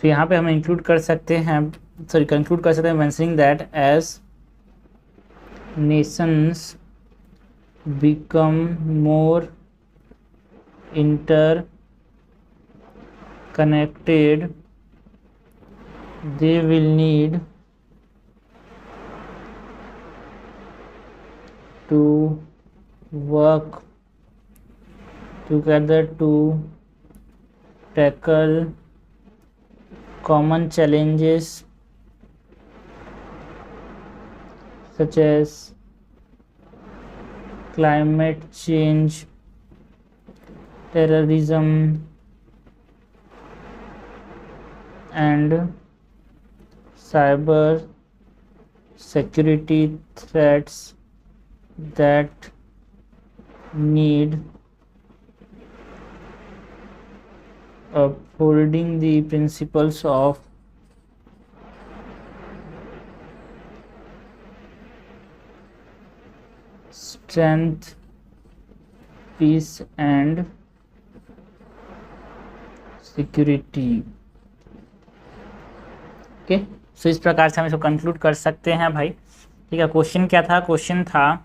तो यहाँ पे हम इंक्लूड कर सकते हैं, सॉरी कंक्लूड कर सकते हैं mentioning that as nations become more interconnected they will need to work together to tackle common challenges such as climate change, terrorism and cyber security threats that need upholding the principles of strength, peace and security। Okay, so इस प्रकार से हम इसको conclude कर सकते हैं भाई। ठीक है, क्वेश्चन क्या था? क्वेश्चन था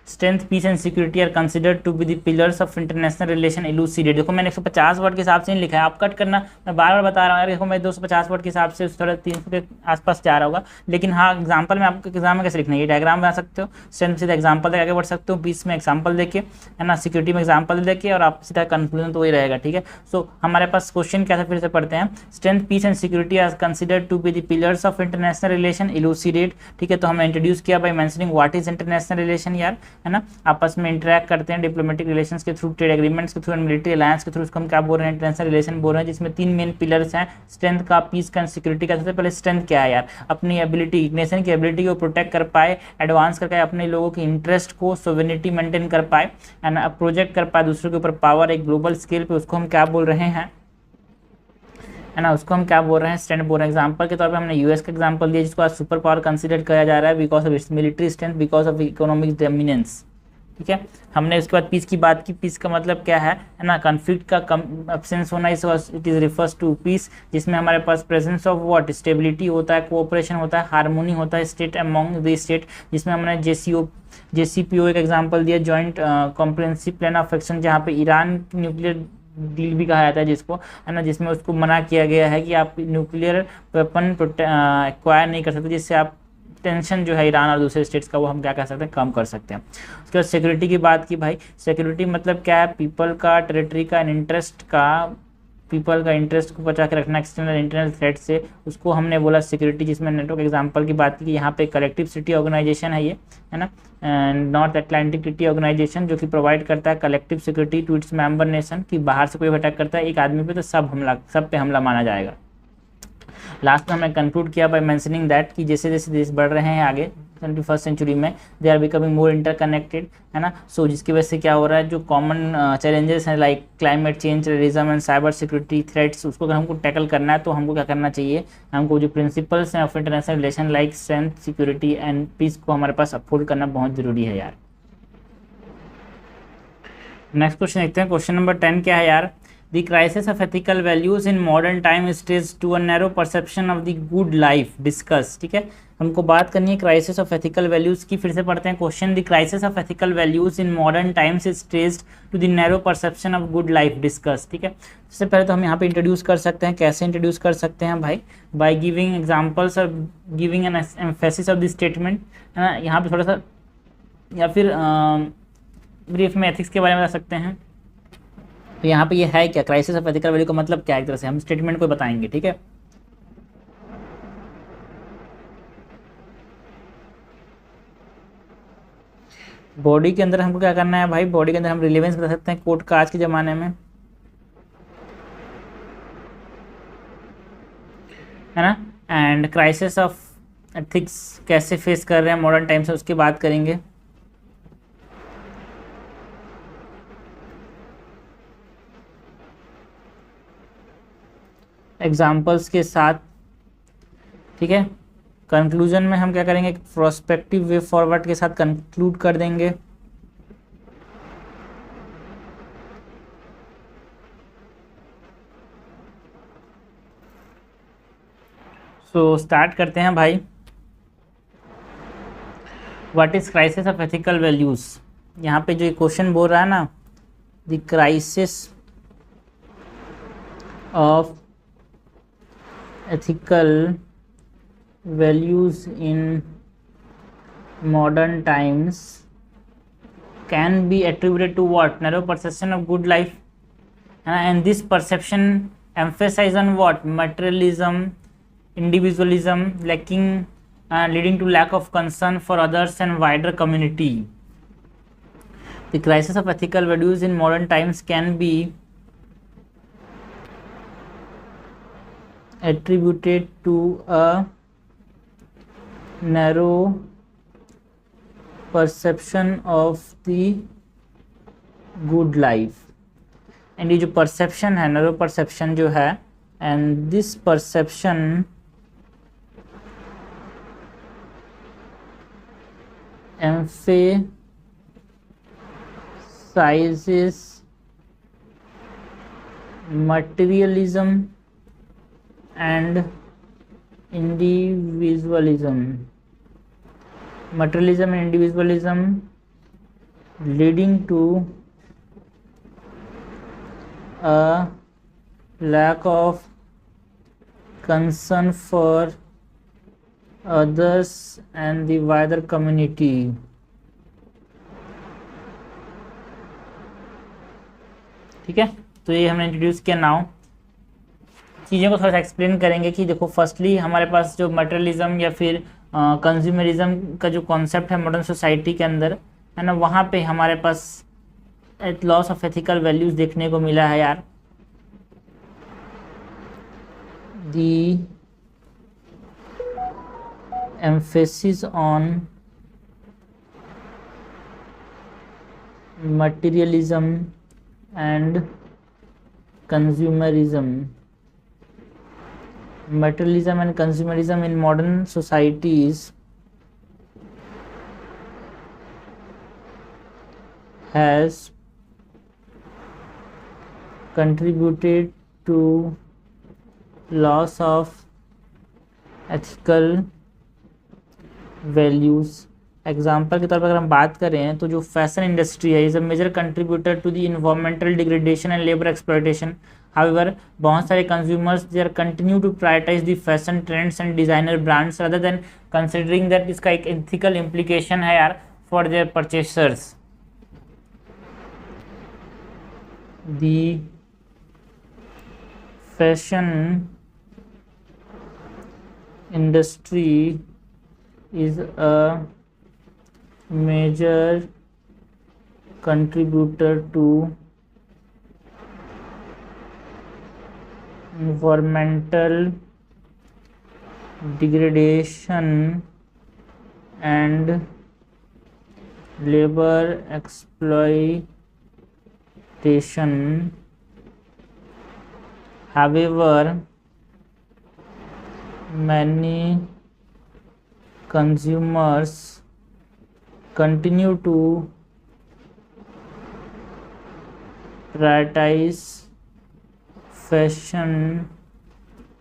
strength, peace and security are considered to be the pillars of international relation elucidate. देखो मैंने 150 वर्ड के हिसाब से नहीं लिखा है, आप कट करना, मैं बार बार बता रहा हूँ यार। देखो मैं 250 वर्ड के हिसाब से थोड़ा 300 के आसपास जा रहा होगा, लेकिन हाँ एग्जाम्पल में आपको एग्जाम में कैसे लिखना है, ये डायग्राम बना सकते हो, स्ट्रेंथ सीधा एग्जाम्पल देकर आगे बढ़ सकते हो, पीस में एग्जाम्पल देके, है ना, सिक्योरिटी में एग्जाम्पल देके, और आप सीधा कंक्लूजन तो वही रहेगा। ठीक है, सो हमारे पास क्वेश्चन क्या था, फिर से पढ़ते हैं। Strength, peace and security are considered to be the pillars of international relation elucidate. ठीक है, तो हमने इंट्रोड्यूस किया by mentioning what is international relation यार, है ना। आपस में इंटरेक्ट करते हैं डिप्लोमेटिक रिलेशंस के थ्रू, ट्रेड एग्रीमेंट्स के थ्रू एंड मिलिट्री अलायंस के थ्रू, उसको हम क्या बोल रहे हैं, इंटरनेशनल रिलेशन बोल रहे हैं, जिसमें 3 मेन पिलर्स हैं, स्ट्रेंथ का, पीस का, सिक्योरिटी का। सबसे पहले स्ट्रेंथ क्या है यार, अपनी एबिलिटी, नेशन की एबिलिटी को प्रोटेक्ट कर पाए, एडवांस करके अपने लोगों की इंटरेस्ट को, सोवेनिटी मेंटेन कर पाए, एंड प्रोजेक्ट कर पाए दूसरों के ऊपर पावर एक ग्लोबल स्केल पे, उसको हम क्या बोल रहे हैं, है ना, उसको हम क्या बोल रहे हैं, स्ट्रेंथ बोल रहे हैं। एग्जांपल के तौर पे हमने यूएस का एग्जांपल दिया, जिसको आज सुपर पावर कंसीडर किया जा रहा है because of its military strength, because of economic dominance. ठीक है, हमने उसके बाद पीस की बात की। पीस का मतलब क्या है ना, कॉन्फ्लिक्ट का कम एब्सेंस होना, it is refers to peace, जिसमें हमारे पास प्रेजेंस ऑफ व्हाट, स्टेबिलिटी होता है, कोऑपरेशन होता है, हार्मोनी होता है स्टेट अमॉन्ग द स्टेट, जिसमें हमने JCPOA एक एग्जांपल दिया, joint comprehensive plan of action, जहाँ पे ईरान न्यूक्लियर डील भी कहा जाता है जिसको, है ना, जिसमें उसको मना किया गया है कि आप न्यूक्लियर वेपन एक्वायर नहीं कर सकते, जिससे आप टेंशन जो है ईरान और दूसरे स्टेट्स का, वो हम क्या कर सकते हैं, कम कर सकते हैं। उसके बाद सिक्योरिटी की बात की भाई, सिक्योरिटी मतलब क्या है, पीपल का, टेरिटरी का, इंटरेस्ट का, पीपल का इंटरेस्ट को बचा के रखना एक्सटर्नल इंटरनल थ्रेट से, उसको हमने बोला सिक्योरिटी। जिसमें नेटवर्क एग्जांपल की बात की, यहाँ पे कलेक्टिव सिटी ऑर्गेनाइजेशन है ये, है ना, नॉर्थ अटलांटिक ट्रीटी ऑर्गेनाइजेशन, जो कि प्रोवाइड करता है collective security to its member nation, कि बाहर से कोई अटैक करता है एक आदमी पे तो सब पे हमला माना जाएगा। लास्ट में हमने कंक्लूड किया बाय मेंशनिंग दैट कि जैसे जैसे देश बढ़ रहे हैं आगे 21st सेंचुरी में, they are becoming more interconnected, है ना। सो जिसकी वजह से क्या हो रहा है, जो कॉमन चैलेंजेस हैं like climate change, terrorism and cyber security threats, उसको अगर हमको टैकल करना है तो हमको क्या करना चाहिए, हमको जो प्रिंसिपल्स हैं of international relation like strength, security and peace को हमारे पास अपहोल्ड करना बहुत जरूरी है यार। नेक्स्ट क्वेश्चन देखते हैं। क्वेश्चन नंबर 10 क्या है यार, The crisis of ethical values in modern time is traced to a narrow perception of the good life discuss। ठीक है, हमको बात करनी है क्राइसिस ऑफ एथिकल वैल्यूज की। फिर से पढ़ते हैं question. The crisis of ethical values in modern times is traced to the narrow perception of good life discuss. ठीक है, सबसे पहले तो हम यहाँ पे इंट्रोड्यूस कर सकते हैं। कैसे इंट्रोड्यूस कर सकते हैं भाई, बाय गिविंग एग्जांपल्स और giving an emphasis of the statement, है ना। यहाँ पे थोड़ा सा या फिर ब्रीफ में एथिक्स के बारे में बता सकते हैं। तो यहाँ पे ये है क्या, क्राइसिस ऑफ एथिकल वैल्यू का मतलब क्या, एक तरह से हम स्टेटमेंट को बताएंगे। ठीक है, बॉडी के अंदर हमको क्या करना है भाई, बॉडी के अंदर हम रिलेवेंस बता सकते हैं कोर्ट का आज के ज़माने में, है ना। एंड क्राइसिस ऑफ एथिक्स कैसे फेस कर रहे हैं मॉडर्न टाइम से, उसकी बात करेंगे। एग्जाम्पल्स के साथ। ठीक है, कंक्लूजन में हम क्या करेंगे, प्रोस्पेक्टिव वे फॉरवर्ड के साथ कंक्लूड कर देंगे। सो स्टार्ट करते हैं भाई। What is crisis of ethical values, यहाँ पे जो क्वेश्चन बोल रहा है ना, the crisis of ethical values in modern times can be attributed to what, narrow perception of good life, and this perception emphasize on what, materialism, individualism, lacking leading to lack of concern for others and wider community. The crisis of ethical values in modern times can be attributed to a narrow perception of the good life, and ये जो perception है, narrow perception जो है, and this perception emphasizes materialism and individualism, leading to a lack of concern for others and the wider community। ठीक है, तो ये हमने इंट्रोड्यूस किया। नाउ चीज़ों को थोड़ा सा एक्सप्लेन करेंगे कि देखो, फर्स्टली हमारे पास जो मटेरियलिज्म या फिर कंज्यूमरिज्म का जो कॉन्सेप्ट है मॉडर्न सोसाइटी के अंदर, है ना, वहाँ पे हमारे पास लॉस ऑफ एथिकल वैल्यूज देखने को मिला है यार। The emphasis on materialism and consumerism, materialism and consumerism in modern societies has contributed to loss of ethical values। Example के तौर पर अगर हम बात करें तो जो फैशन इंडस्ट्री है is a major contributor to the environmental degradation and labour exploitation. However, बहुत सारे consumers they are continue to prioritize the fashion trends and designer brands rather than considering that इसका एक ethical implication है यार for their purchasers. The fashion industry is a major contributor to environmental degradation and labor exploitation. However, many consumers continue to prioritize fashion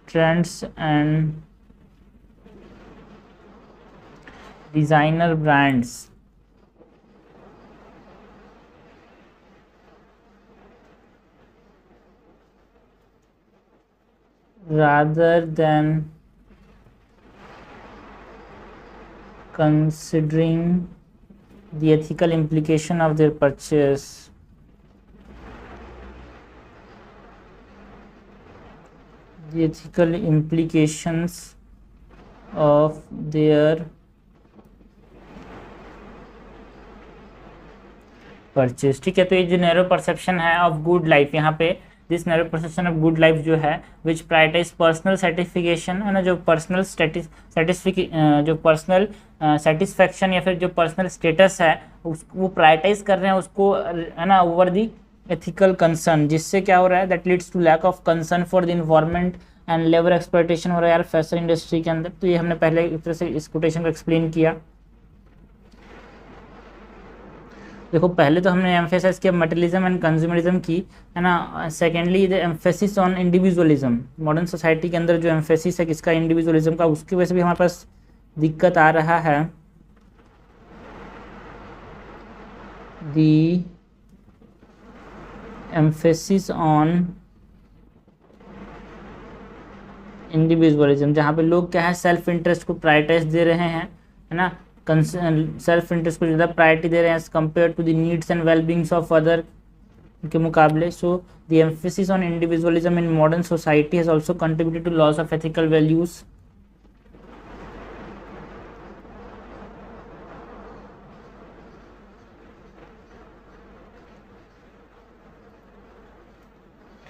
trends and designer brands rather than considering the ethical implication of their purchase. The ethical implications of their purchase. ठीक है, तो ये जो narrow perception है of good life, यहाँ पे this narrow perception of good life जो है विच प्रायोरिटाइज पर्सनल सर्टिफिकेशन है ना, जो पर्सनल जो पर्सनल सेटिस्फेक्शन या फिर जो पर्सनल स्टेटस है वो प्रायोरिटाइज कर रहे हैं उसको है ना ओवर दी एथिकल कंसर्न, जिससे क्या हो रहा है that leads to lack of concern for the environment and labour exploitation हो रहा है यार फैशन इंडस्ट्री के अंदर. तो ये हमने पहले एक तरह से इस कोटेशन को एक्सप्लेन किया. देखो पहले तो हमने एम्फेसाइज किया मटेरियलिज्म एंड कंज्यूमरिज्म की है ना. Secondly the emphasis on individualism, modern society के अंदर जो एम्फेसिस है किसका, इंडिविजुअलिज्म का, उसकी वजह से भी हमारे पास दिक्कत आ रहा है. द एम्फेसिस ऑन इंडिविजुअलिज्म, जहाँ पे लोग क्या है सेल्फ इंटरेस्ट को प्रायोरिटाइज दे रहे हैं है ना, सेल्फ इंटरेस्ट को ज़्यादा प्रायोरिटी दे रहे हैं as compare to the needs and wellbeings of other के मुकाबले. So the emphasis on individualism in modern society has also contributed to loss of ethical values.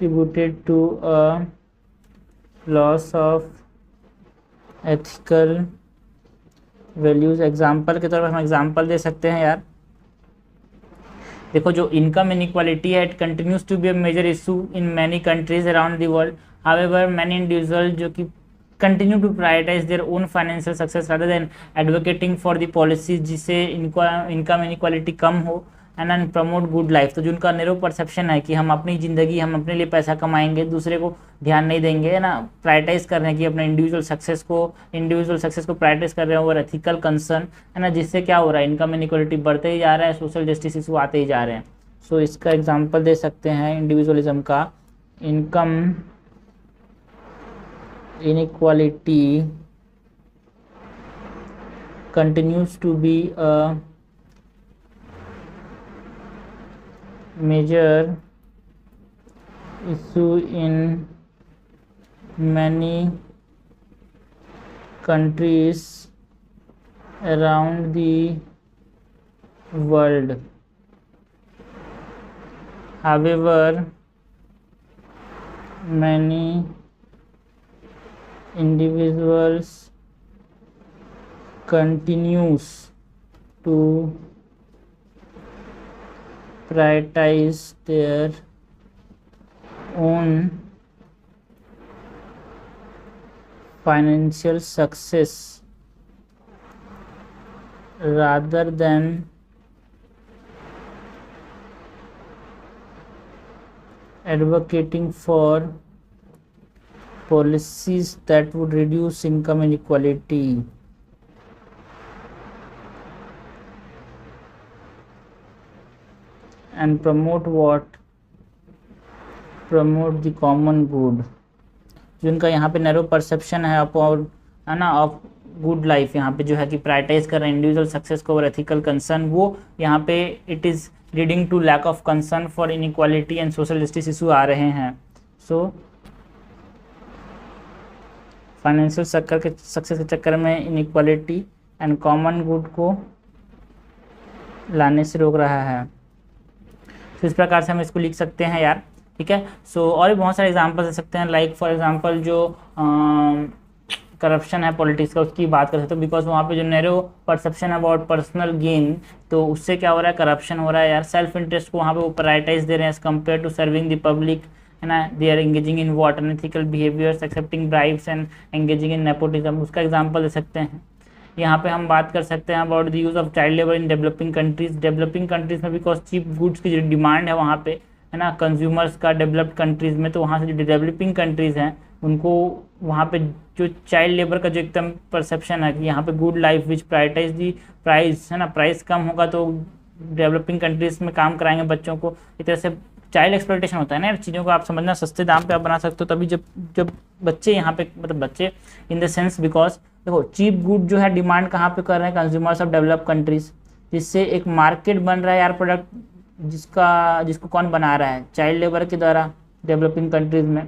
contributed to a loss of ethical values. Example के तौर पर हम example दे सकते हैं यार. देखो जो इनकम इनइक्वालिटी है it continues to be a major issue in many countries around the world. However many individual जो कि continue to prioritize their own financial success rather than advocating for the policies जिससे income inequality कम हो and promote good life. तो जो उनका narrow perception है कि हम अपनी ज़िंदगी हम अपने लिए पैसा कमाएंगे, दूसरे को ध्यान नहीं देंगे है ना, प्रायोरिटाइज कर रहे हैं कि अपने इंडिविजुअल सक्सेस को प्रायोरिटाइज कर रहे हैं और एथिकल कंसर्न है ना, जिससे क्या हो रहा है इनकम इनइक्वालिटी बढ़ते ही जा रहा है, सोशल जस्टिस इशू आते ही जा रहे हैं. सो इसका एग्जाम्पल दे सकते हैं इंडिविजुअलिज्म का. Income inequality continues to be a major issue in many countries around the world. However, many individuals continues to prioritize their own financial success rather than advocating for policies that would reduce income inequality. And promote what? Promote the common good, जिनका यहाँ पे narrow perception है upon, है ना, of good life, यहाँ पे जो है कि प्रायोरिटाइज कर रहे हैं इंडिविजुअल सक्सेस को और एथिकल कंसर्न, वो यहाँ पे it is leading to lack of concern for inequality and social justice issue आ रहे हैं। सो फाइनेंशियल सक्सेस के चक्कर में इनइक्वालिटी एंड कॉमन गुड को लाने से रोक रहा है। तो इस प्रकार से हम इसको लिख सकते हैं यार, ठीक है। सो और भी बहुत सारे एग्जांपल दे सकते हैं, लाइक फॉर एग्जांपल जो करप्शन है पॉलिटिक्स का, उसकी बात कर सकते हो, बिकॉज वहाँ पे जो narrow perception about personal gain, तो उससे क्या हो रहा है, करप्शन हो रहा है यार। सेल्फ इंटरेस्ट को वहाँ पे वो प्रायोरिटाइज दे रहे हैं as compare to serving the public, है ना। They are engaging in what unethical behaviours, accepting bribes and engaging in nepotism, उसका एग्जाम्पल दे सकते हैं। यहाँ पे हम बात कर सकते हैं about the use of child labour in developing countries. Developing countries में बिकॉज चीप गुड्स की जो डिमांड है वहाँ पे, है ना, कंज्यूमर्स का डेवलप्ड कंट्रीज में, तो वहाँ से जो डेवलपिंग कंट्रीज़ हैं उनको वहाँ पे जो चाइल्ड लेबर का जो एकदम परसेप्शन है कि यहाँ पे good life which prioritize the price, है ना, प्राइस कम होगा तो डेवलपिंग कंट्रीज में काम कराएंगे बच्चों को, एक तरह से चाइल्ड एक्सप्लॉयटेशन होता है ना, चीज़ों को आप समझना, सस्ते दाम पे आप बना सकते हो तभी जब जब बच्चे यहाँ पे, मतलब बच्चे इन द सेंस बिकॉज देखो चीप गुड जो है डिमांड कहाँ पे कर रहे हैं, कंज्यूमर्स ऑफ डेवलप कंट्रीज, जिससे एक मार्केट बन रहा है यार प्रोडक्ट जिसको कौन बना रहा है, चाइल्ड लेबर के द्वारा डेवलपिंग कंट्रीज में।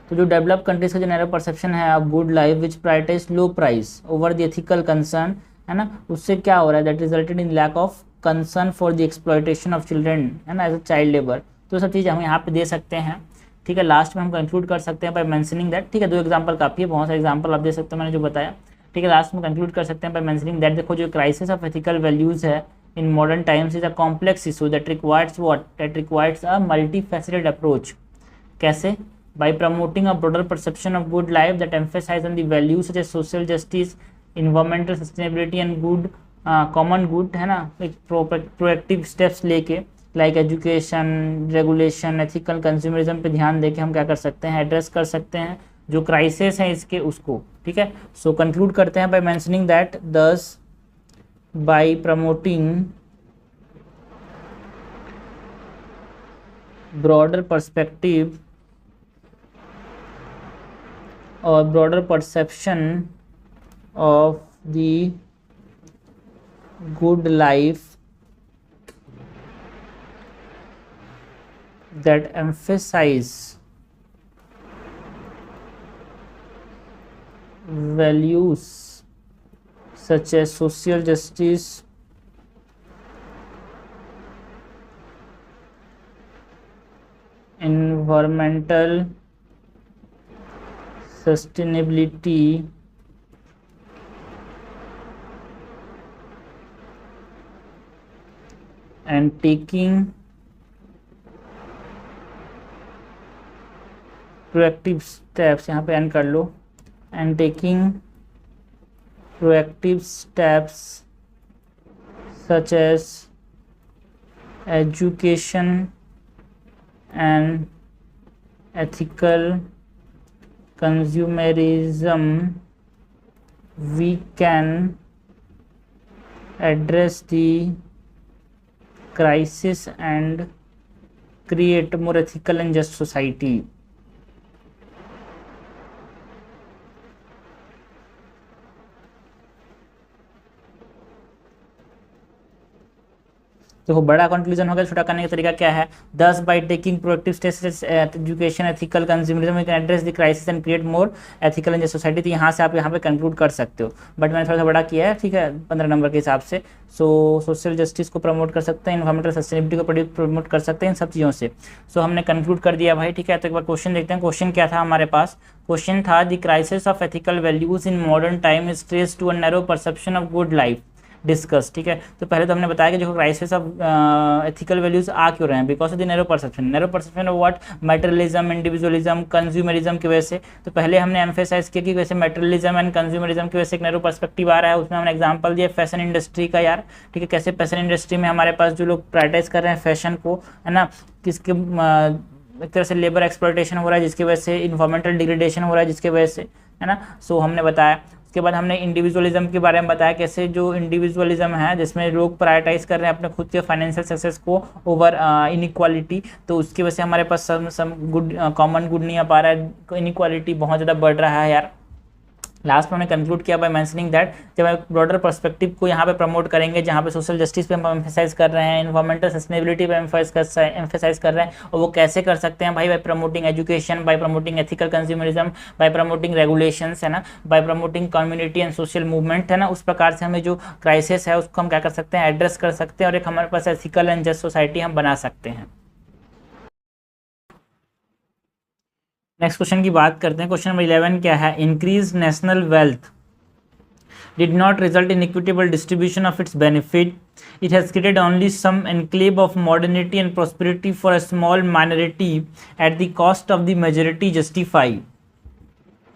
तो जो डेवलप कंट्रीज का जो नैरो परसेप्शन है of good life which prioritize low price over the ethical concern, है ना, उससे क्या हो रहा है, that resulted in lack of concern for the exploitation of children, है ना, एज अ चाइल्ड लेबर। तो सब चीज़ हम यहाँ पे दे सकते हैं, ठीक है। लास्ट में हम कंक्लूड कर सकते हैं बाय मेंशनिंग दैट, ठीक है, 2 एग्जांपल काफ़ी है, बहुत सारे एग्जांपल आप दे सकते हो मैंने जो बताया, ठीक है। लास्ट में कंक्लूड कर सकते हैं बाय मेंशनिंग दैट, देखो जो क्राइसिस ऑफ एथिकल वैल्यूज़ है in modern times is a complex issue that requires what, that requires a multifaceted approach. कैसे? by promoting a broader perception of good life that emphasize on the values such as social justice, environmental sustainability and good common good, है ना, एक proactive steps लेके like education, regulation, ethical consumerism पे ध्यान देके हम क्या कर सकते हैं, एड्रेस कर सकते हैं जो क्राइसिस है इसके उसको, ठीक है। सो कंक्लूड करते हैं बाय मेंशनिंग दैट दस bye promoting broader perspective or broader perception of the good life that emphasize values such as social justice, environmental sustainability and taking proactive steps, यहाँ पे एंड कर लो, and taking proactive steps such as education and ethical consumerism, we can address the crisis and create a more ethical and just society. देखो बड़ा conclusion हो गया, छोटा करने का तरीका क्या है, 10 by taking proactive steps education, ethical consumerism, we can address the crisis and create more ethical and society. तो यहाँ से आप यहाँ पे कंक्लूड कर सकते हो, बट मैंने थोड़ा सा बड़ा किया है, ठीक है, 15 नंबर के हिसाब से। सो सोशल जस्टिस को प्रमोट कर सकते हैं, इन्वायरमेंटल सस्टेनेबिलिटी को प्रमोट कर सकते हैं, इन सब चीज़ों से। सो हमने कंक्लूड कर दिया भाई, ठीक है। तो एक बार क्वेश्चन देखते हैं, क्वेश्चन क्या था हमारे पास, क्वेश्चन था the crisis of ethical values in modern time is traced to a narrow perception of good life discuss, ठीक है। तो पहले तो हमने बताया कि जो क्राइसिस ऑफ एथिकल वैल्यूज आ क्यों रहे हैं, because of the narrow perception of what, materialism, individualism, consumerism की वजह से। तो पहले हमने एम्फेसाइज किया कि वैसे मटेरियलिज्म एंड कंज्यूमरिज्म की वजह से एक नैरो पर्सपेक्टिव आ रहा है, उसमें हमने एग्जांपल दिया फैशन इंडस्ट्री का यार, ठीक है, कैसे फैशन इंडस्ट्री में हमारे पास जो लोग प्रायोरिटाइज कर रहे हैं फैशन को, है ना, किसके एक तरह से लेबर एक्सप्लॉयटेशन हो रहा है जिसकी वजह से इन्वायरमेंटल डिग्रेडेशन हो रहा है जिसकी वजह से, है ना। सो हमने बताया। उसके बाद हमने इंडिविजुअलिज्म के बारे में बताया, कैसे जो इंडिविजुअलिज्म है जिसमें लोग प्रायोरिटाइज कर रहे हैं अपने खुद के फाइनेंशियल सक्सेस को ओवर इनइक्वालिटी, तो उसकी वजह से हमारे पास सम गुड कॉमन गुड नहीं आ पा रहा है, इनइक्वालिटी बहुत ज़्यादा बढ़ रहा है यार। लास्ट में हमने कंक्लूड किया बाय मेंशनिंग दैट जब हम ब्रॉडर पर्सपेक्टिव को यहाँ पे प्रमोट करेंगे, जहाँ पे सोशल जस्टिस पे हम एम्फेसाइज कर रहे हैं, इन्वायरमेंटल सस्टेनेबिलिटी पे एम्फेसाइज कर रहे हैं, और वो कैसे कर सकते हैं भाई, bye promoting education, bye promoting ethical consumerism, bye promoting regulations, है ना, bye promoting community and social movement, है ना। उस प्रकार से हमें जो क्राइसिस है उसको हम क्या कर सकते हैं, एड्रेस कर सकते हैं, और एक हमारे पास एथिकल एंड जस्ट सोसाइटी हम बना सकते हैं। नेक्स्ट क्वेश्चन की बात करते हैं। क्वेश्चन नंबर 11 क्या है, increase national wealth did not result in equitable distribution of its benefit. It has created only some enclave of modernity and prosperity for a small minority at the cost of the majority justify.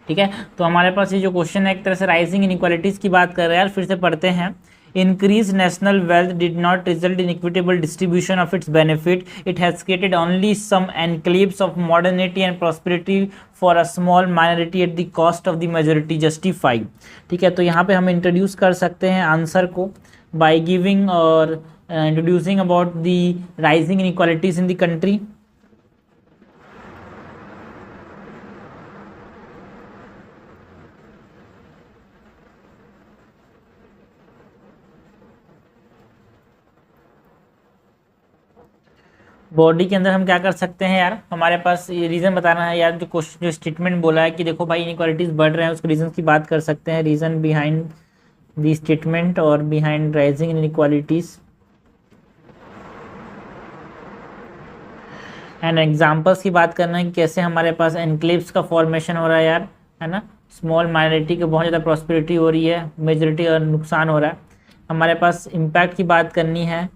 ठीक है, तो हमारे पास ये जो question है एक तरह से राइजिंग इनइक्वालिटीज की बात कर रहे हैं यार। फिर से पढ़ते हैं। Increased national wealth did not result in equitable distribution of its benefit. It has created only some enclaves of modernity and prosperity for a small minority at the cost of the majority justify. ठीक है, तो यहाँ पे हम introduce कर सकते हैं answer को by giving और introducing about the rising inequalities in the country. Body के अंदर हम क्या कर सकते हैं यार, हमारे पास ये रीज़न बताना है यार। जो क्वेश्चन जो स्टेटमेंट बोला है कि देखो भाई इनइक्वालिटीज़ बढ़ रहे हैं, उसके रीजन की बात कर सकते हैं। रीज़न बिहाइंड दी स्टेटमेंट और behind rising inequalities and examples की बात करना है कि कैसे हमारे पास एनक्लेव्स का फॉर्मेशन हो रहा है यार, है ना। स्मॉल माइनॉरिटी की बहुत ज़्यादा प्रॉस्पेरिटी हो रही है, मेजॉरिटी का नुकसान हो रहा है। हमारे पास इम्पैक्ट की बात करनी है।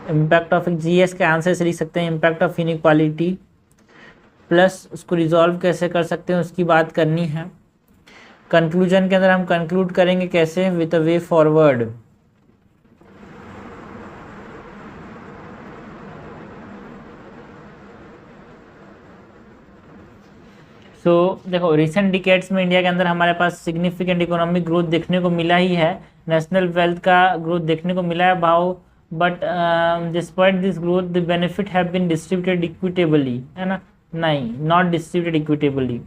इम्पैक्ट ऑफ जीएस के आंसर से लिख सकते हैं, इम्पैक्ट ऑफ इनइक्वालिटी प्लस उसको रिजॉल्व कैसे कर सकते हैं उसकी बात करनी है। कंक्लूजन के अंदर हम कंक्लूड करेंगे कैसे, विद अ वे फॉरवर्ड। तो देखो रिसेंट डिकेड्स में इंडिया के अंदर हमारे पास सिग्निफिकेंट इकोनॉमिक ग्रोथ देखने को मिला ही है, नेशनल वेल्थ का ग्रोथ देखने को मिला है भाव, but despite this growth the benefit have been distributed equitably, है ना, नहीं, not distributed equitably.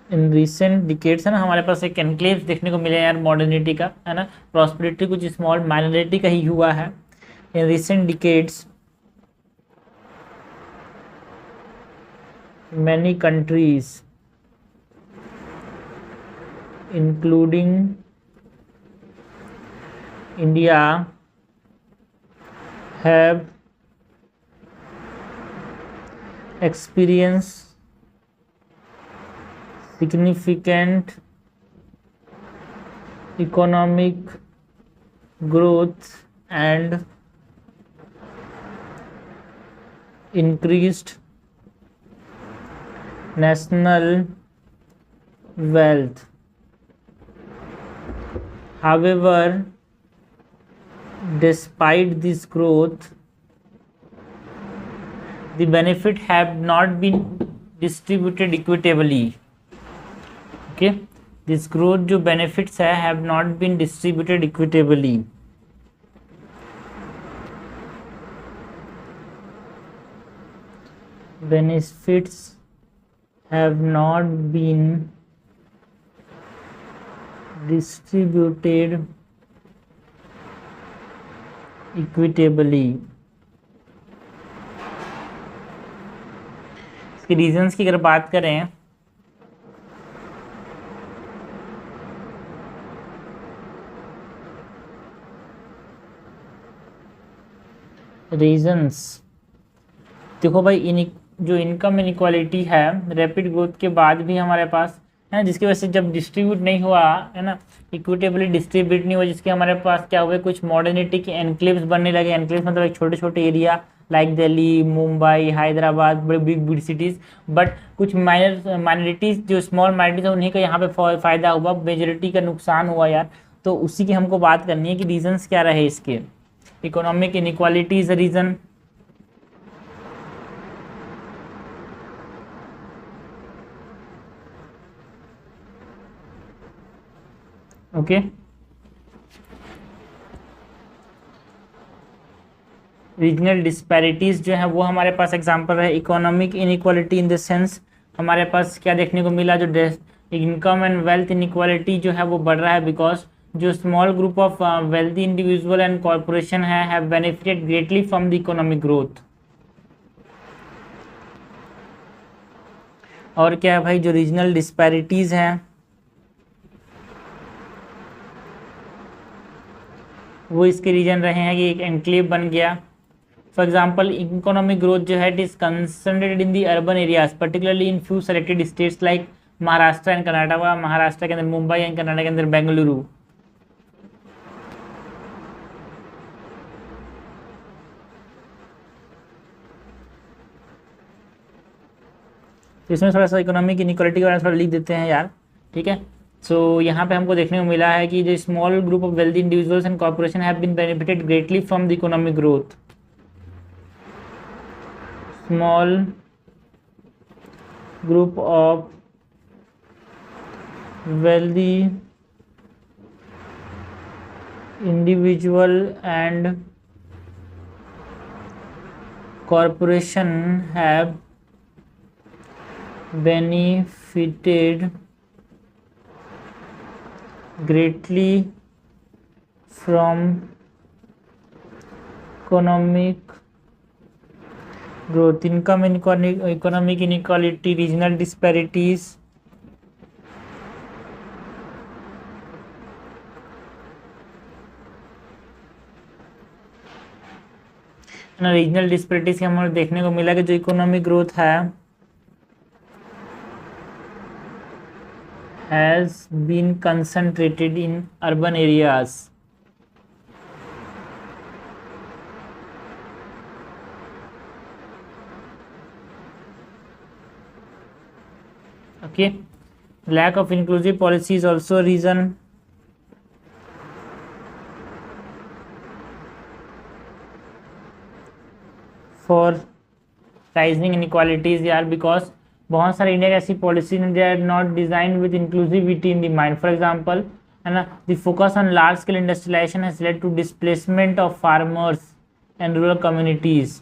In recent decades, है ना, हमारे पास एक एनक्लेव्स देखने को मिले यार मॉडर्निटी का, है ना, प्रॉस्पेरिटी कुछ स्मॉल माइनॉरिटी का ही हुआ है। इन recent decades many countries including India have experienced significant economic growth and increased national wealth. However, despite this growth, the benefit have not been distributed equitably. Okay, this growth जो benefits है have not been distributed equitably. Benefits have not been distributed equitably. इसके reasons की अगर बात करें, reasons देखो भाई, जो इनकम इनइक्वालिटी है रैपिड ग्रोथ के बाद भी हमारे पास है, जिसकी वजह से जब डिस्ट्रीब्यूट नहीं हुआ, है ना, इक्विटेबली डिस्ट्रीब्यूट नहीं हुआ, जिसके हमारे पास क्या हुए, कुछ मॉडर्निटी के एनक्लेव्स बनने लगे। एनक्लेव्स मतलब एक छोटे छोटे एरिया लाइक दिल्ली, मुंबई, हैदराबाद, बड़े बिग सिटीज़, बट कुछ माइनॉरिटीज़ जो स्मॉल माइनॉरिटीज है उन्हीं का यहाँ पे फ़ायदा हुआ, मेजोरिटी का नुकसान हुआ यार। तो उसी की हमको बात करनी है कि रीजन्स क्या रहे इसके। Economic inequality is a reason, okay. Regional disparities जो है वो हमारे पास एग्जांपल है economic inequality in the sense हमारे पास क्या देखने को मिला, जो इनकम एंड वेल्थ इनइक्वालिटी जो है वो बढ़ रहा है बिकॉज जो small group of wealthy individual and corporation है have benefited greatly from the economic growth. और क्या है भाई, जो रीजनल डिस्पैरिटीज हैं वो इसके रीजन रहे हैं कि एक एनक्लेव बन गया। फॉर एग्जाम्पल इकोनॉमिक ग्रोथ जो है it is concentrated in the urban areas particularly in few selected states like Maharashtra and Karnataka, Maharashtra के अंदर मुंबई एंड कर्नाटक के अंदर बेंगलुरु। तो इसमें थोड़ा सा इकोनॉमिक इनइक्वालिटी के बारे में थोड़ा लिख देते हैं यार, ठीक है। सो यहाँ पे हमको देखने को मिला है कि जो small group of wealthy individuals and corporation have been benefited greatly from the economic growth. Small group of wealthy individual and corporation have benefited greatly from economic growth. Income inequality, economic inequality, regional disparities, regional disparities के हमें देखने को मिला कि जो economic growth है has been concentrated in urban areas. Okay, lack of inclusive policy is also a reason. For rising inequalities यार, because बहुत सारे इंडिया की ऐसी policy they are not design with inclusivity in the mind. For example है ना, the focus on large scale industrialisation has led to displacement of farmers and rural communities.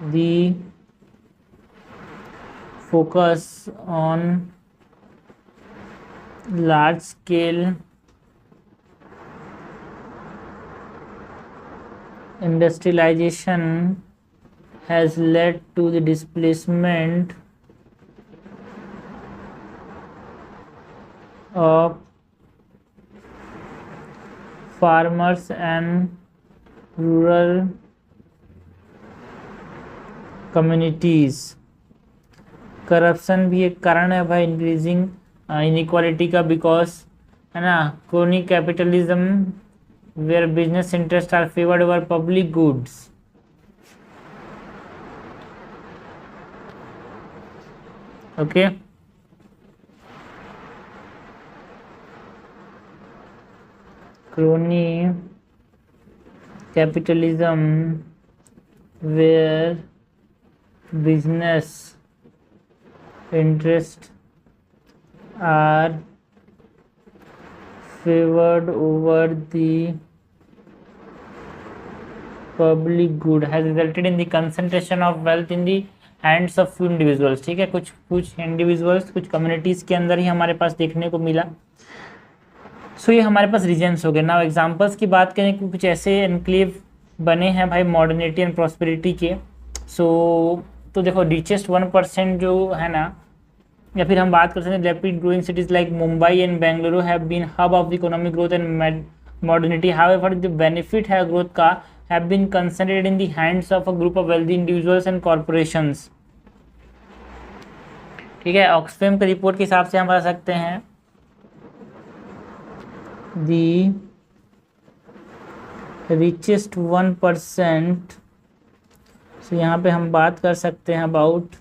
The focus on large scale industrialization has led to the displacement of farmers and rural communities. Corruption भी एक कारण है भाई increasing inequality का, because है ना crony capitalism where business interests are favored over public goods. Okay, crony capitalism where business interests are favored over the public good has resulted in the concentration of wealth in the hands of few individuals। ठीक है, कुछ individuals कुछ communities के अंदर ही हमारे पास देखने को मिला। सो ये हमारे पास रीजन्स हो गए। नाउ एग्जांपल्स की बात करें कि कुछ ऐसे एनक्लेव बने हैं भाई मॉडर्निटी एंड प्रॉस्पेरिटी के। तो देखो रिचेस्ट 1% जो है ना, या फिर हम बात कर सकते हैं rapid growing cities like Mumbai and Bengaluru have been hub of the economic growth and modernity. However the benefit है ग्रोथ का have been concentrated in the hands of a group of wealthy individuals and corporations। ठीक है, Oxfam के report के हिसाब से हम बता सकते हैं the richest 1%। so यहाँ पे हम बात कर सकते हैं अबाउट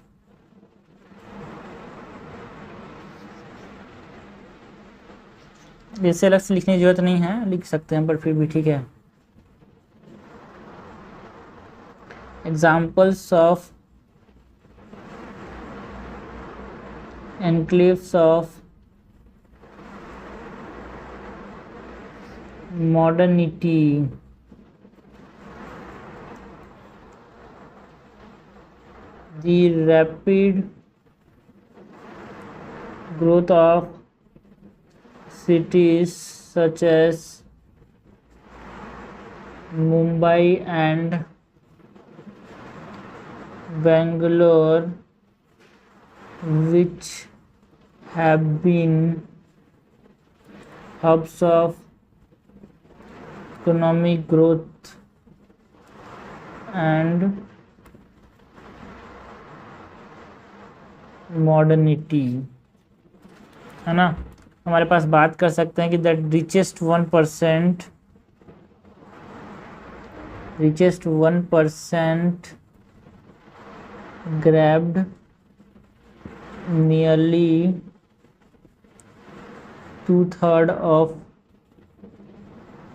इसे अलग से लिखने की जरूरत नहीं है, लिख सकते हैं पर फिर भी ठीक है। Examples of enclaves of modernity the rapid growth of cities such as Mumbai and Bangalore, which have been hubs of economic growth and modernity, है ना। हमारे पास बात कर सकते हैं कि the richest 1% grabbed nearly 2/3 of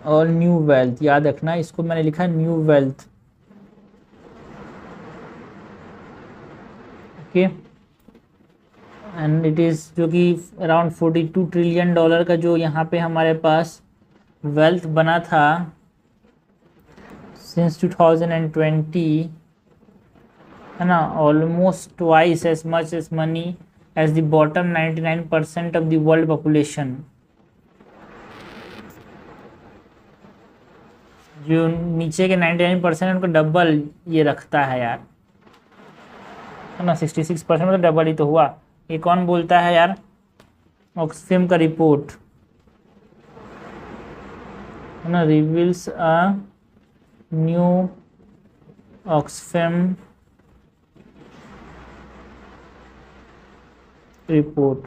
all new wealth। याद रखना, इसको मैंने लिखा new wealth, okay. And it is जो कि अराउंड $42 ट्रिलियन का जो यहाँ पे हमारे पास वेल्थ बना था सिंस 2020, है ना, almost twice as much as money as the bottom 99% of the world population. जो नीचे के 99% उनको डबल ये रखता है यार, है ना। 66% मतलब डबल ही तो हुआ। ये कौन बोलता है यार? ऑक्सफैम का रिपोर्ट, है ना, reveals a new Oxfam report.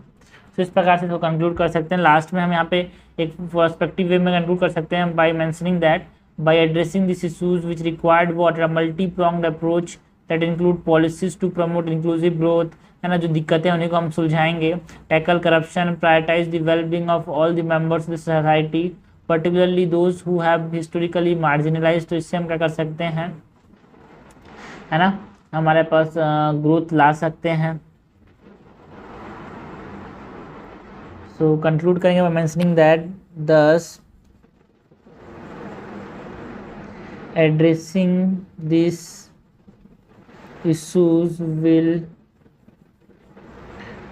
तो इस प्रकार से तो कंक्लूड कर सकते हैं। लास्ट में हम यहाँ पे एक पर्सपेक्टिव वे में कंक्लूड कर सकते हैं by mentioning that by addressing this issues which required what a multi pronged approach that include policies to promote inclusive growth, है ना, जो दिक्कतें उन्हीं को हम सुलझाएंगे। Tackle corruption, prioritise the wellbeing of all the members of the society particularly those who have historically marginalise. तो इससे हम क्या कर सकते हैं, है ना, हमारे पास ग्रोथ ला सकते हैं। सो कंक्लूड करेंगे बाय मेंशनिंग दैट दस addressing these issues will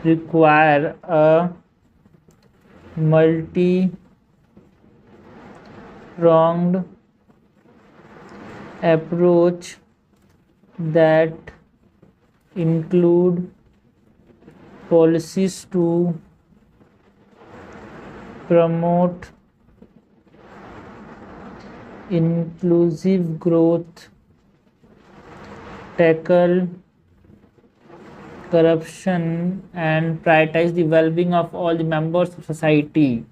require a multi-pronged approach that include policies to promote inclusive growth, tackle corruption and prioritize the well-being of all the members of society.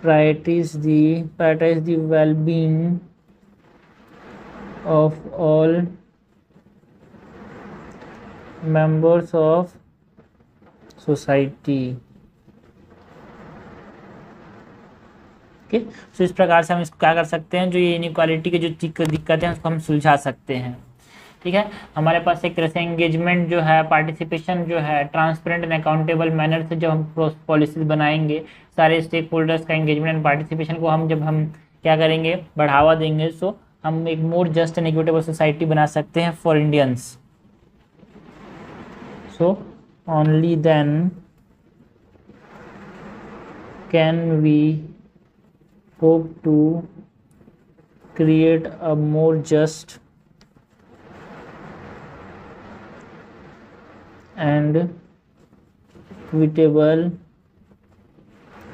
Prioritize the well-being of all members of society. Okay, तो इस प्रकार से हम इसको क्या कर सकते हैं, जो ये इनइक्वालिटी के जो दिक्कतें हैं उसको हम सुलझा सकते हैं। ठीक है, हमारे पास एक तरह से एंगेजमेंट जो है, पार्टिसिपेशन जो है, ट्रांसपेरेंट एंड अकाउंटेबल मैनर से जब हम पॉलिसीज बनाएंगे, सारे स्टेक होल्डर्स का एंगेजमेंट एंड पार्टिसिपेशन को जब हम क्या करेंगे, बढ़ावा देंगे, सो हम एक more just and equitable society बना सकते हैं for Indians. So only then can we hope to create a more just and equitable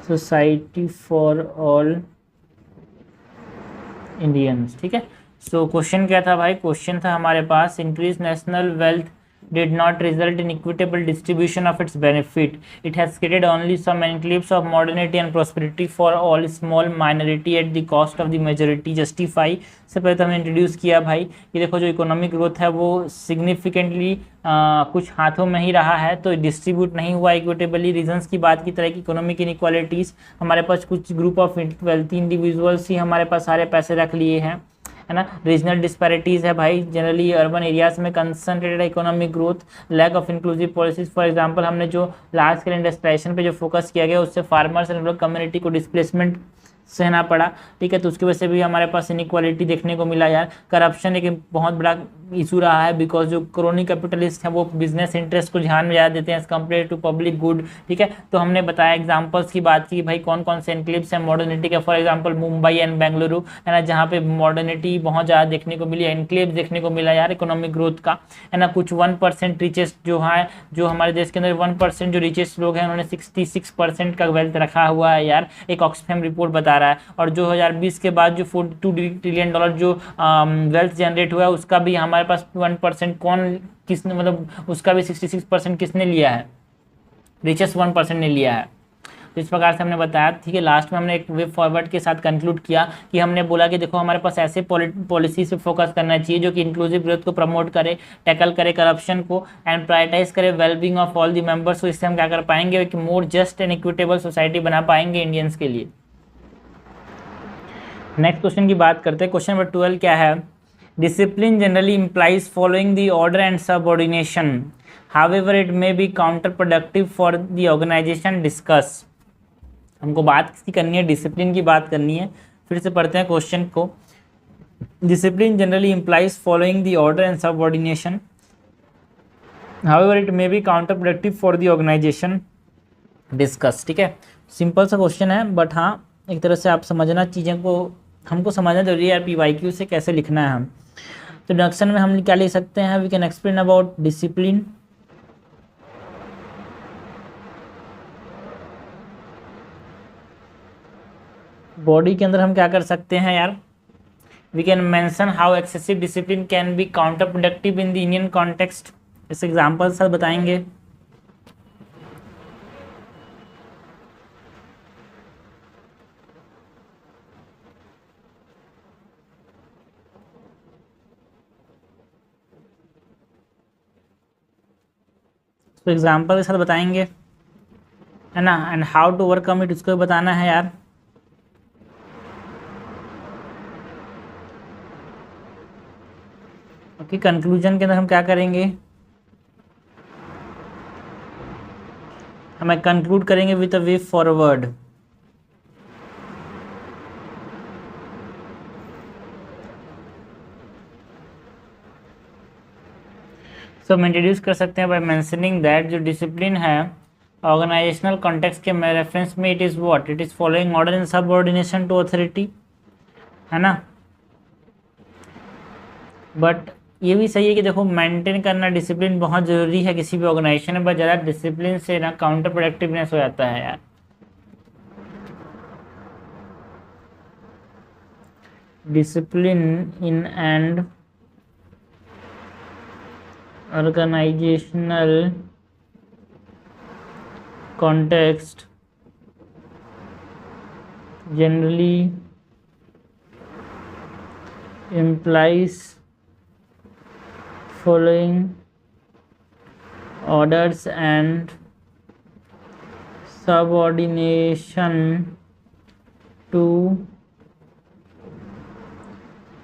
society for all Indians। ठीक है, सो क्वेश्चन क्या था भाई? क्वेश्चन था हमारे पास, increase national wealth did not result in equitable distribution of its benefit. It has created only some enclaves of modernity and prosperity for all small minority at the cost of the majority. Justify से पहले तो हमने introduce किया भाई, ये देखो जो economic growth है वो सिग्निफिकेंटली कुछ हाथों में ही रहा है, तो डिस्ट्रीब्यूट नहीं हुआ इक्विटेबली। रीजंस की बात की तरह की इकोनॉमिक इनइक्वालिटीज़, हमारे पास कुछ ग्रुप ऑफ वेल्थी इंडिविजुअल्स ही हमारे पास सारे पैसे रख लिए हैं, है है ना। रीजनल डिस्पैरिटीज़ है भाई, जनरली अर्बन एरियाज में concentrated economic growth, lack of inclusive policies. For example हमने जो लार्ज स्केल इंडस्ट्रियलाइजेशन पे जो फोकस किया गया उससे फार्मर्स एंड रूरल कम्युनिटी को डिस्प्लेसमेंट सहना पड़ा, ठीक है। तो उसकी वजह से भी हमारे पास इनइक्वालिटी देखने को मिला यार। करप्शन एक बहुत बड़ा इशू रहा है, बिकॉज जो क्रोनी कैपिटलिस्ट है वो बिजनेस इंटरेस्ट को ध्यान में ज़्यादा देते हैं as compare to public good, ठीक है। तो हमने बताया एग्जांपल्स की बात की भाई कौन कौन से एनक्लेव्स हैं मॉडर्निटी के, for example Mumbai and Bengaluru, है ना, जहाँ पे मॉडर्निटी बहुत ज़्यादा देखने को मिली, एनक्लेव देखने को मिला यार इकोनॉमिक ग्रोथ का, है ना। कुछ 1% रिचेस्ट जो है, जो हमारे देश के अंदर 1% जो रिचेस्ट लोग हैं उन्होंने 66% का वेल्थ रखा हुआ है यार, एक ऑक्सफैम रिपोर्ट बता रहा है। और 2020 के बाद जो $42 ट्रिलियन जो वेल्थ जनरेट हुआ है उसका भी हमारे पास 1% कौन किसने, मतलब उसका भी 66% किसने लिया है, रिचेस्ट 1% ने लिया है। तो इस प्रकार से हमने बताया, ठीक है। लास्ट में हमने एक वे फॉरवर्ड के साथ कंक्लूड किया कि हमने बोला कि देखो हमारे पास ऐसे पॉलिसी पे फोकस करना चाहिए जो कि इंक्लूसिव ग्रोथ को प्रमोट करे, टैकल करे करप्शन को एंड प्रायोरिटाइज करे wellbeing of all the members. तो इससे हम क्या कर पाएंगे कि more just and equitable society बना पाएंगे इंडियंस के लिए। नेक्स्ट क्वेश्चन की बात करते हैं। क्वेश्चन नंबर 12 क्या है, discipline generally implies following the order and subordination, however it may be counter productive for the organisation, discuss. हमको बात किसकी करनी है, डिसिप्लिन की बात करनी है। फिर से पढ़ते हैं क्वेश्चन को। Discipline generally implies following the order and subordination, however it may be counter productive for the organisation, discuss, ठीक है। सिंपल सा क्वेश्चन है, बट हाँ एक तरह से आप समझना चीज़ों को, हमको समझना जरूरी है यार PYQ से कैसे लिखना है हम। तो इंट्रोडक्शन में हम क्या लिख सकते हैं, we can explain about discipline, body के अंदर हम क्या कर सकते हैं यार, we can mention how excessive discipline can be counter productive in the Indian context. इस एग्जाम्पल से बताएंगे। तो एग्जाम्पल के साथ बताएंगे, है ना, and how to overcome it उसको बताना है यार। ओके, कंक्लूजन के अंदर हम क्या करेंगे, हमें कंक्लूड करेंगे विद अ वे फॉरवर्ड। सो हम इंट्रोड्यूस कर सकते हैं बाय मेंशनिंग दैट जो डिसिप्लिन है ऑर्गेनाइजेशनल कॉन्टेक्स्ट के रेफरेंस में it is what, it is following order in subordination to authority, है ना। बट ये भी सही है कि देखो मेंटेन करना डिसिप्लिन बहुत ज़रूरी है किसी भी ऑर्गेनाइजेशन में, बट ज़्यादा डिसिप्लिन से ना काउंटर प्रोडक्टिवनेस हो जाता है यार। Discipline in and organizational context generally implies following orders and subordination to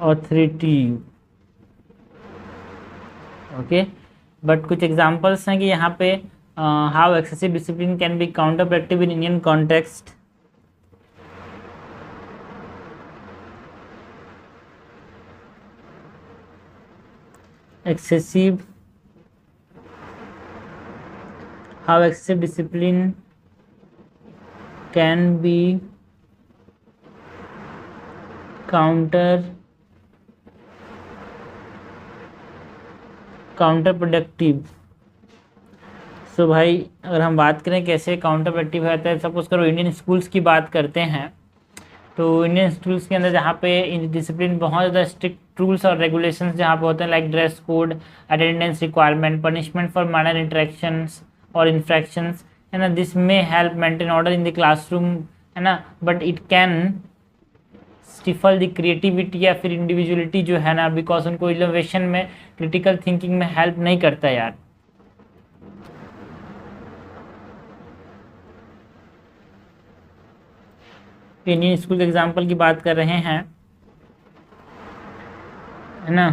authority। Okay, but कुछ एग्जांपल्स हैं कि यहाँ पे how excessive discipline can be counter productive in Indian context. Excessive, how excessive discipline can be counter productive. So भाई अगर हम बात करें कैसे काउंटर प्रोडक्टिव रहता है, सपोज करो इंडियन स्कूल्स की बात करते हैं, तो इंडियन स्कूल्स के अंदर जहाँ पे डिसिप्लिन बहुत ज़्यादा स्ट्रिक्ट रूल्स और रेगुलेशंस जहाँ पे होते हैं, like dress code, attendance requirement, punishment for minor interactions और इन्फ्रैक्शंस, है ना। दिस में help maintain order in the classroom, है ना, but it can stifle the creativity या फिर इंडिविजुअलिटी जो है ना, बिकॉज उनको इनोवेशन में, क्रिटिकल थिंकिंग में हेल्प नहीं करता यार। इंडियन स्कूल के एग्जाम्पल की बात कर रहे हैं, है ना।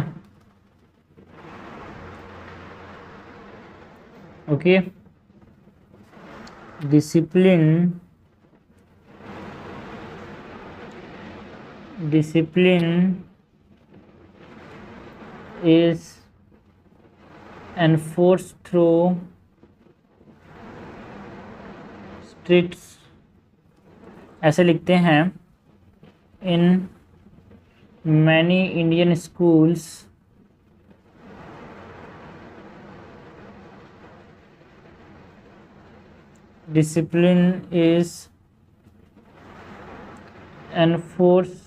Okay, discipline is enforced through strict, ऐसे लिखते हैं, in many Indian schools discipline is enforced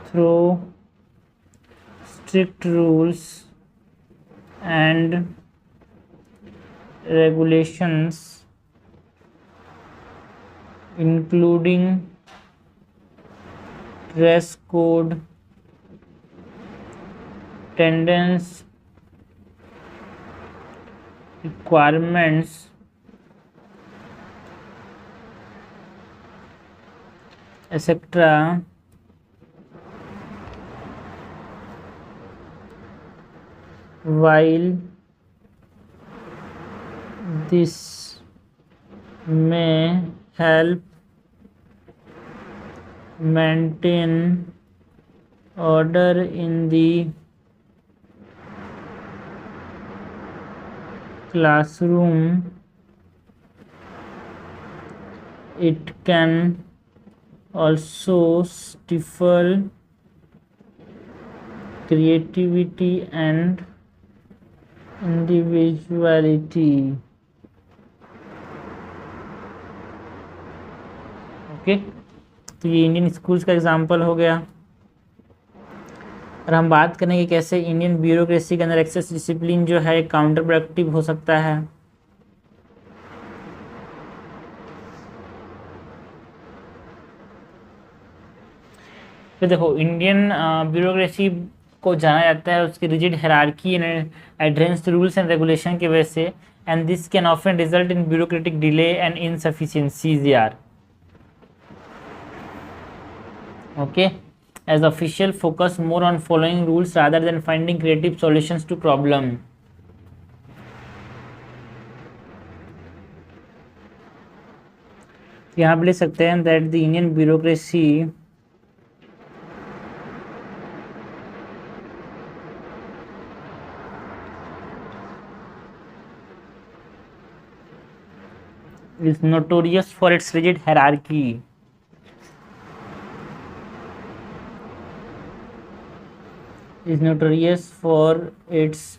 through strict rules and regulations including dress code, attendance requirements, etc. While this may help maintain order in the classroom, it can also stifle creativity and individuality. Okay, तो ये Indian schools का example हो गया। और हम बात करेंगे कैसे इंडियन ब्यूरोक्रेसी के अंदर एक्सेस डिसिप्लिन जो है काउंटर प्रोडक्टिव हो सकता है। तो देखो, इंडियन ब्यूरोक्रेसी को जाना जाता है उसकी rigid hierarchy and adherence to rules and regulation की वजह से, and this can often result in bureaucratic delay and inefficiencies यार। Okay, as official focus more on following rules rather than finding creative solutions to problem. यहाँ पे लिख सकते हैं that the Indian bureaucracy is notorious for its rigid hierarchy. Is notorious for its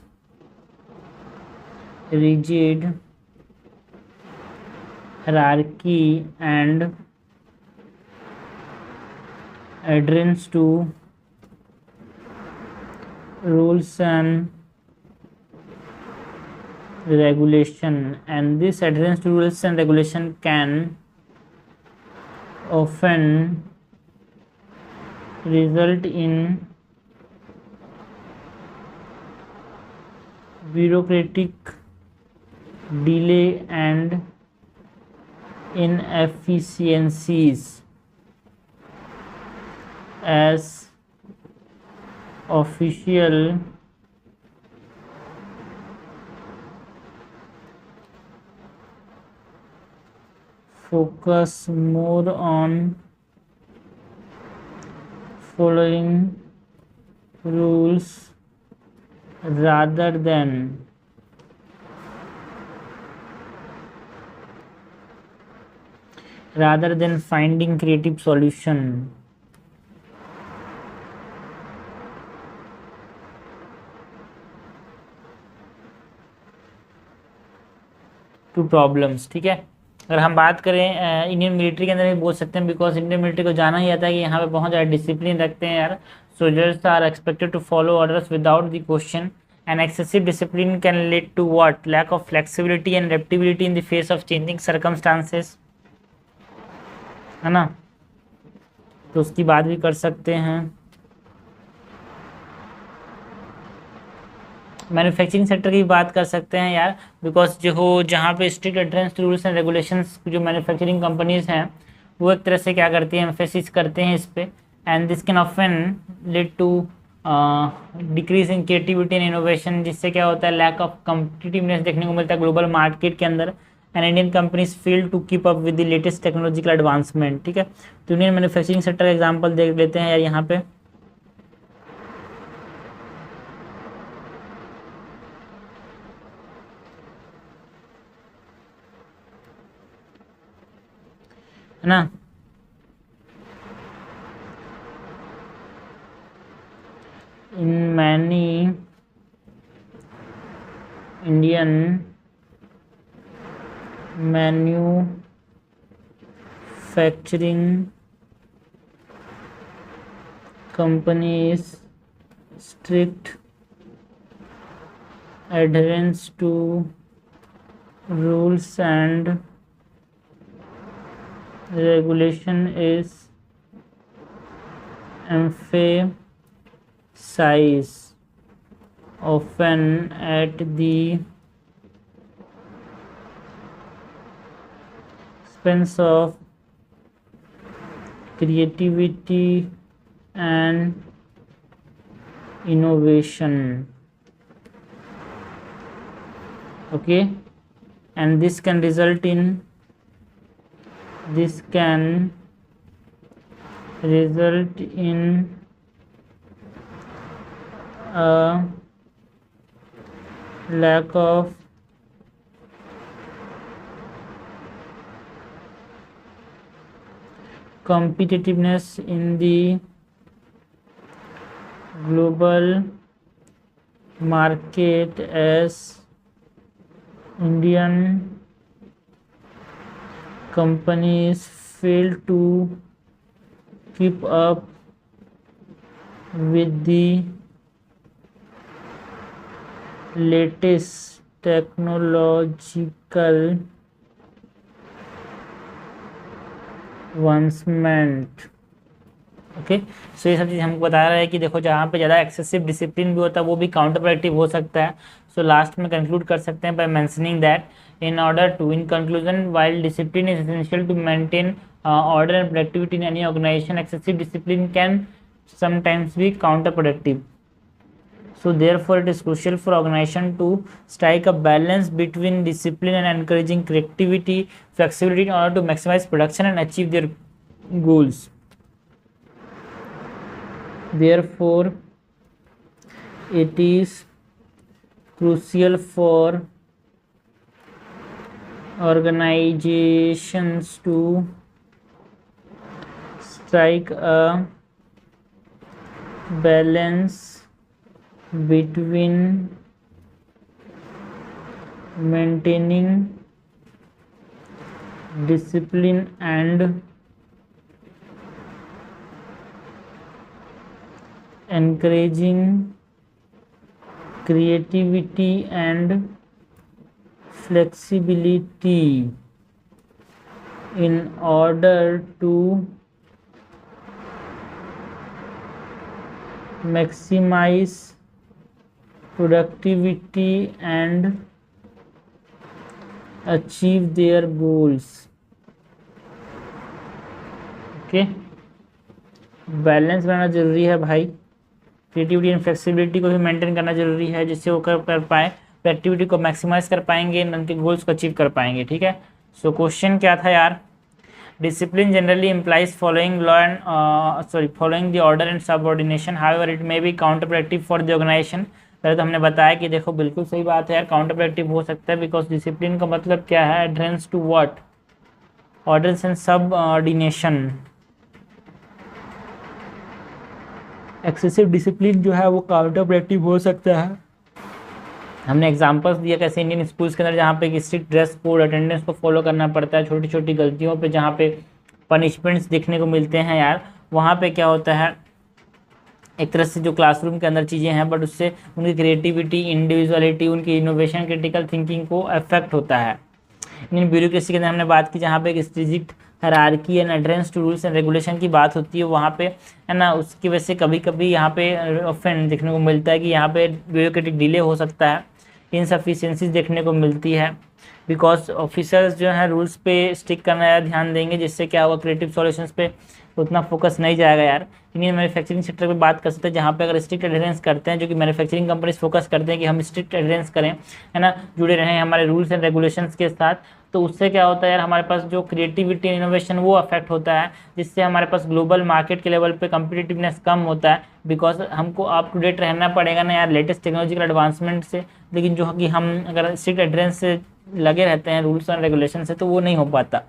rigid hierarchy and adherence to rules and regulation, and this adherence to rules and regulation can often result in bureaucratic delay and inefficiencies as official focus more on following rules rather than finding creative solution to problems। ठीक है, अगर हम बात करें Indian military के अंदर भी बोल सकते हैं, बिकॉज इंडियन मिलिट्री को जाना ही आता है कि यहाँ पे बहुत ज़्यादा डिसिप्लिन रखते हैं यार। Soldiers are expected to follow orders without the question, and excessive discipline can lead to what, lack of flexibility and adaptability in the face of changing circumstances, है ना। तो उसकी बात भी कर सकते हैं। मैन्युफैक्चरिंग सेक्टर की बात कर सकते हैं यार, बिकॉज जो हो जहाँ पे strict adherence to rules and regulations जो मैन्युफैक्चरिंग कंपनीज हैं वो एक तरह से क्या करती हैं, एम्फेसिस करते हैं इस पे, and this can often lead to decrease in creativity and innovation, जिससे क्या होता है लैक ऑफ कम्पिटिटिवनेस देखने को मिलता है ग्लोबल मार्केट के अंदर, and Indian companies fail to keep up with the latest technological advancement. ठीक है, तो इंडियन मैन्युफैक्चरिंग सेक्टर का एग्जांपल देख लेते हैं यार यहाँ पे। है ना, in many Indian manufacturing companies, strict adherence to rules and regulation is emphasized, often at the expense of creativity and innovation. Okay, and this can result in a lack of competitiveness in the global market as Indian companies fail to keep up with the latest technological advancement। Okay, so ये सब चीज़ हमको बता रहा है कि देखो जहाँ पे ज़्यादा एक्सेसिव डिसिप्लिन भी होता है वो भी काउंटर प्रोडक्टिव हो सकता है। सो लास्ट में कंक्लूड कर सकते हैं by mentioning that in order to, in conclusion, while discipline is essential to maintain order and productivity in any organization, excessive discipline can sometimes be counterproductive. So therefore it is crucial for organization to strike a balance between discipline and encouraging creativity, flexibility in order to maximize production and achieve their goals. Therefore it is crucial for organizations to strike a balance between maintaining discipline and encouraging creativity and flexibility in order to maximize productivity and achieve their goals. Okay, balance बनाना जरूरी है भाई, creativity and flexibility को भी maintain करना जरूरी है जिससे वो कर पाए, प्रोडक्टिविटी को मैक्सिमाइज कर पाएंगे, उनके गोल्स को अचीव कर पाएंगे। ठीक है, सो क्वेश्चन क्या था यार, discipline generally implies following the order and subordination, however it may be counterproductive for the organization। पहले तो हमने बताया कि देखो बिल्कुल सही बात है यार, काउंटरप्रोडक्टिव हो सकता है बिकॉज डिसिप्लिन का मतलब क्या है, adherence to what, orders and subordination. Excessive discipline जो है वो काउंटरप्रोडक्टिव हो सकता है। हमने एग्जांपल्स दिया कैसे इंडियन स्कूल्स के अंदर जहाँ पे स्ट्रिक्ट ड्रेस कोड, अटेंडेंस को फॉलो करना पड़ता है, छोटी छोटी गलतियों पे जहाँ पे पनिशमेंट्स देखने को मिलते हैं यार, वहाँ पे क्या होता है, एक तरह से जो क्लासरूम के अंदर चीज़ें हैं बट उससे उनकी क्रिएटिविटी, इंडिविजुअलिटी, उनकी इनोवेशन, क्रिटिकल थिंकिंग को अफेक्ट होता है। इंडियन ब्यूरोक्रेसी के अंदर हमने बात की जहाँ पे एक strict hierarchy and adherence to rules and regulation की बात होती है, वहाँ पे है ना, उसकी वजह से कभी कभी यहाँ पे ऑफेंड देखने को मिलता है कि यहाँ पे ब्यूरोक्रेटिक डिले हो सकता है, इनसफिशिएंसीज देखने को मिलती है, बिकॉज ऑफिसर्स जो है रूल्स पे स्टिक करना ज़्यादा ध्यान देंगे, जिससे क्या होगा क्रिएटिव सॉल्यूशंस पे उतना फोकस नहीं जाएगा यार। इंडियन मैन्युफैक्चरिंग सेक्टर पे बात कर सकते हैं, जहाँ पे अगर स्ट्रिक्ट एडहेरेंस करते हैं, जो कि मैन्युफैक्चरिंग कंपनीज फोकस करते हैं कि हम स्ट्रिक्ट एडहेरेंस करें, है ना, जुड़े रहें हमारे रूल्स एंड रेगुलेशंस के साथ, तो उससे क्या होता है यार, हमारे पास जो क्रिएटिविटी इनोवेशन वो अफेक्ट होता है, जिससे हमारे पास ग्लोबल मार्केट के लेवल पे कम्पिटिटिवनेस कम होता है, बिकॉज हमको अप टू डेट रहना पड़ेगा ना यार लेटेस्ट टेक्नोलॉजिकल एडवांसमेंट से। लेकिन जो कि हम अगर स्ट्रिक्ट एडहेरेंस से लगे रहते हैं रूल्स एंड रेगुलेशन से, तो वो नहीं हो पाता।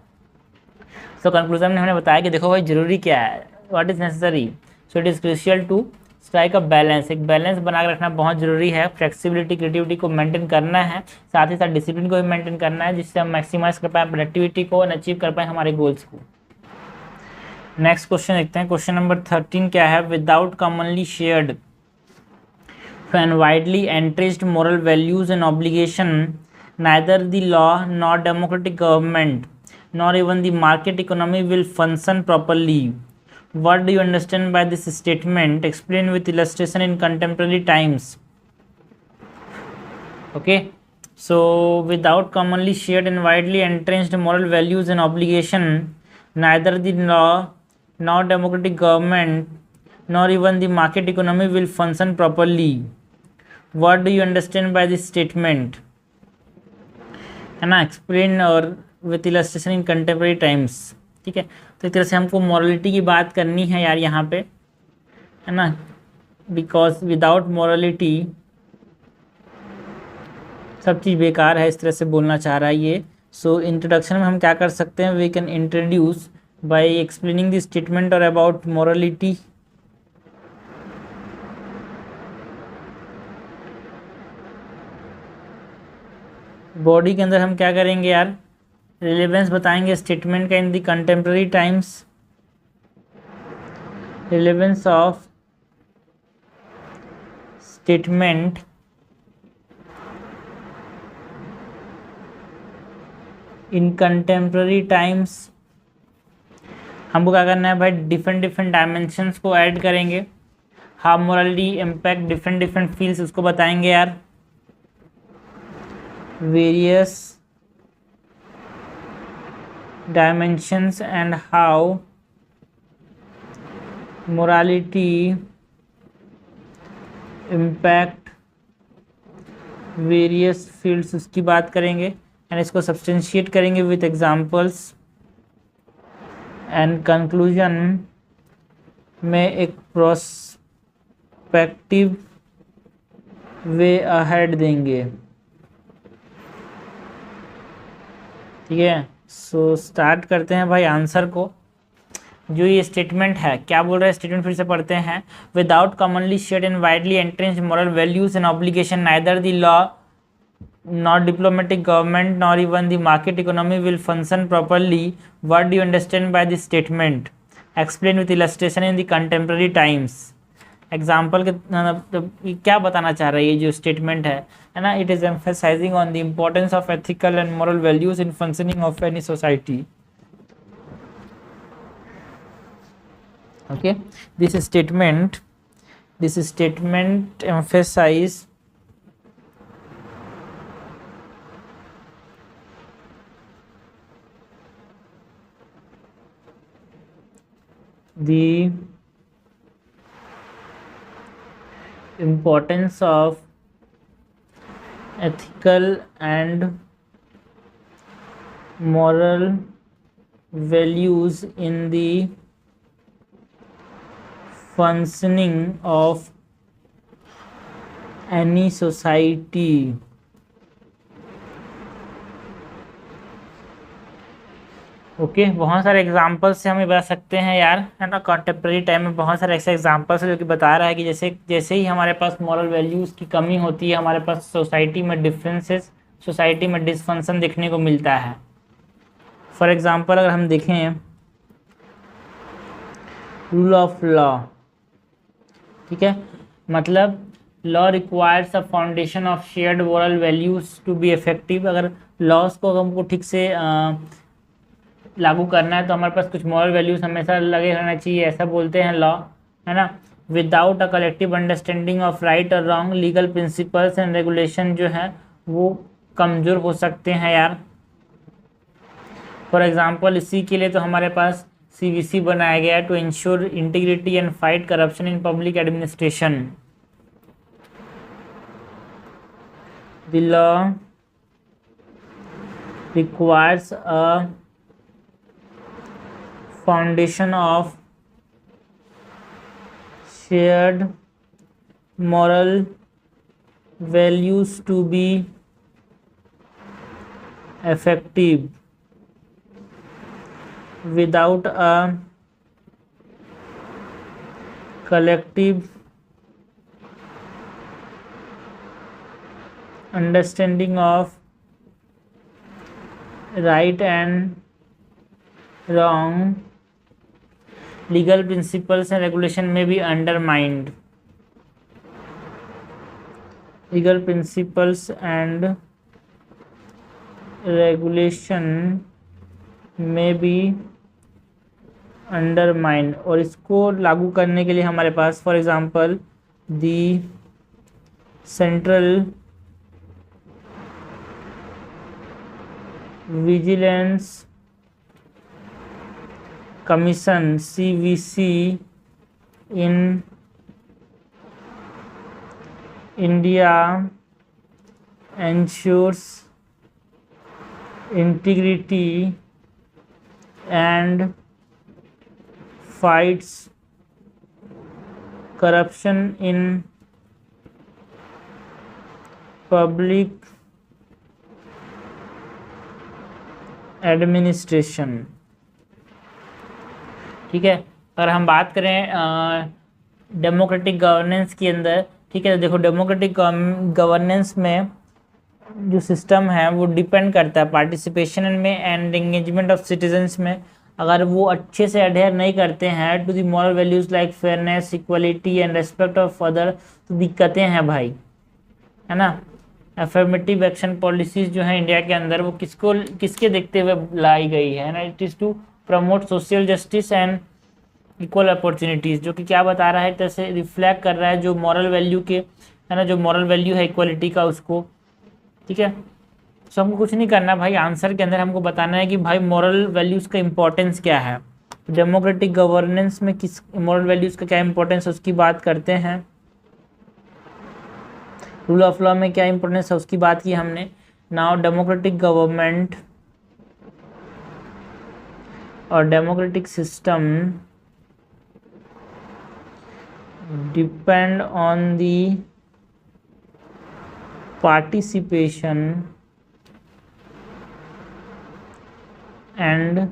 सो कंक्लूजन में हमने बताया कि देखो भाई जरूरी क्या है, what is necessary, so it is crucial to strike a balance, एक बैलेंस बना के रखना बहुत जरूरी है। फ्लेक्सिबिलिटी क्रिएटिविटी को मेंटेन करना है, साथ ही साथ डिसिप्लिन को भी मेंटेन करना है, जिससे हम मैक्सिमाइज कर पाए प्रोडक्टिविटी को और अचीव कर पाए हमारे गोल्स को। नेक्स्ट क्वेश्चन देखते हैं, क्वेश्चन नंबर 13 क्या है, without commonly shared and widely entrenched moral values and obligation, neither the law nor democratic government nor even the market economy will function properly. What do you understand by this statement? Explain with illustration in contemporary times. Okay, so without commonly shared and widely entrenched moral values and obligation, neither the law nor democratic government nor even the market economy will function properly. What do you understand by this statement? है ना, explain और with illustration in contemporary times. ठीक है, तो एक तरह से हमको मॉरलिटी की बात करनी है यार यहाँ पे, है ना, बिकॉज विदाउट मॉरलिटी सब चीज़ बेकार है, इस तरह से बोलना चाह रहा है ये। सो इंट्रोडक्शन में हम क्या कर सकते हैं, we can introduce by explaining the statement और अबाउट मॉरलिटी। बॉडी के अंदर हम क्या करेंगे यार, रिलेवेंस बताएंगे स्टेटमेंट का in the contemporary times, relevance of statement in contemporary times. हमको क्या करना है भाई, डिफरेंट डिफरेंट डायमेंशंस को ऐड करेंगे, how morality impact different different fields उसको बताएंगे यार, various dimensions and how morality impact various fields, उसकी बात करेंगे एंड इसको सब्सटेंशिएट करेंगे विथ एग्जांपल्स एंड कंक्लूजन में एक प्रोस्पेक्टिव वे अहेड देंगे। ठीक है, सो स्टार्ट करते हैं भाई आंसर को। जो ये स्टेटमेंट है क्या बोल रहा है, स्टेटमेंट फिर से पढ़ते हैं, without commonly shared and widely एंट्रेंस्ड moral values and obligation, neither the law not diplomatic government nor even the market economy will function properly. What do you understand by this statement? Explain with illustration in the contemporary times. Example के क्या बताना चाह रहा है ये जो statement है ना, it is emphasizing on the importance of ethical and moral values in functioning of any society. Okay, this statement emphasize the importance of ethical and moral values in the functioning of any society। Okay, बहुत सारे examples से हम बता सकते हैं यार, है ना, कंटेम्प्रेरी टाइम में बहुत सारे ऐसे एग्जांपल्स है जो कि बता रहा है कि जैसे जैसे ही हमारे पास मॉरल वैल्यूज़ की कमी होती है, हमारे पास सोसाइटी में डिफरेंसेस, सोसाइटी में डिसफंक्शन देखने को मिलता है। फॉर एग्जांपल अगर हम देखें रूल ऑफ लॉ, ठीक है, मतलब law requires a foundation of shared moral values to be effective. अगर लॉस को हमको ठीक से लागू करना है तो हमारे पास कुछ मॉरल वैल्यूज हमेशा लगे रहना चाहिए, ऐसा बोलते हैं लॉ, है ना। Without a collective understanding of right और wrong, legal principles and regulation जो है वो कमज़ोर हो सकते हैं यार। फॉर एग्जाम्पल इसी के लिए तो हमारे पास CVC बनाया गया है, to ensure integrity and fight corruption in public administration. The law requires a foundation of shared moral values to be effective. Without a collective understanding of right and wrong, legal principles and regulation may be undermined. Legal principles and regulation may be undermined। और इसको लागू करने के लिए हमारे पास for example the central vigilance commission CVC in India ensures integrity and fights corruption in public administration. ठीक है, अगर हम बात करें डेमोक्रेटिक गवर्नेंस के अंदर, ठीक है, देखो डेमोक्रेटिक गवर्नेंस में जो सिस्टम है वो डिपेंड करता है पार्टिसिपेशन में एंड एंगेजमेंट ऑफ सिटीजन्स में। अगर वो अच्छे से अडेयर नहीं करते हैं to the moral values like fairness, equality and respect of other, तो दिक्कतें हैं भाई, है ना। अफर्मेटिव एक्शन पॉलिसीज जो है इंडिया के अंदर वो किसके देखते हुए लाई गई है ना, it is to promote social justice and equal opportunities, जो कि क्या बता रहा है, जैसे रिफ्लेक्ट कर रहा है जो मॉरल वैल्यू के, है ना, जो मॉरल वैल्यू है इक्वलिटी का उसको। ठीक है, तो हमको कुछ नहीं करना भाई, आंसर के अंदर हमको बताना है कि भाई मॉरल वैल्यूज़ का इंपॉर्टेंस क्या है। डेमोक्रेटिक गवर्नेंस में किस मॉरल वैल्यूज़ का क्या इंपॉर्टेंस है उसकी बात करते हैं। रूल ऑफ लॉ में क्या इंपॉर्टेंस है उसकी बात की हमने। नाउ डेमोक्रेटिक गवर्नमेंट और democratic system depend on the participation and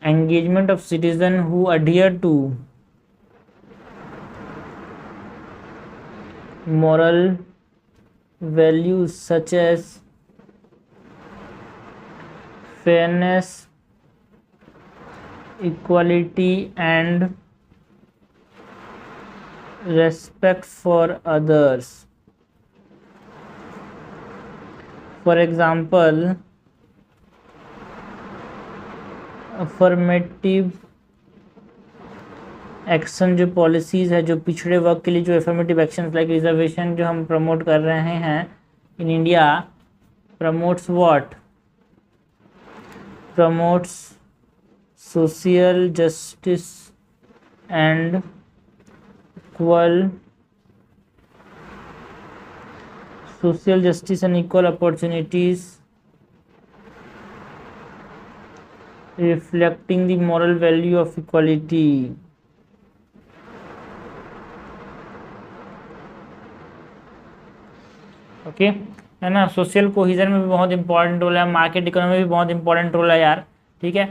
engagement of citizen who adhere to moral values such as fairness, equality and respect for others. For example, affirmative action जो policies है जो पिछड़े वर्ग के लिए जो affirmative action like reservation जो हम प्रमोट कर रहे हैं in India, promotes what, promotes social justice and equal social justice and equal opportunities reflecting the moral value of equality। Okay, है ना। सोशल कोहिजन में भी बहुत इंपॉर्टेंट रोल है, मार्केट इकोनॉमी में भी बहुत इंपॉर्टेंट रोल है यार। ठीक है,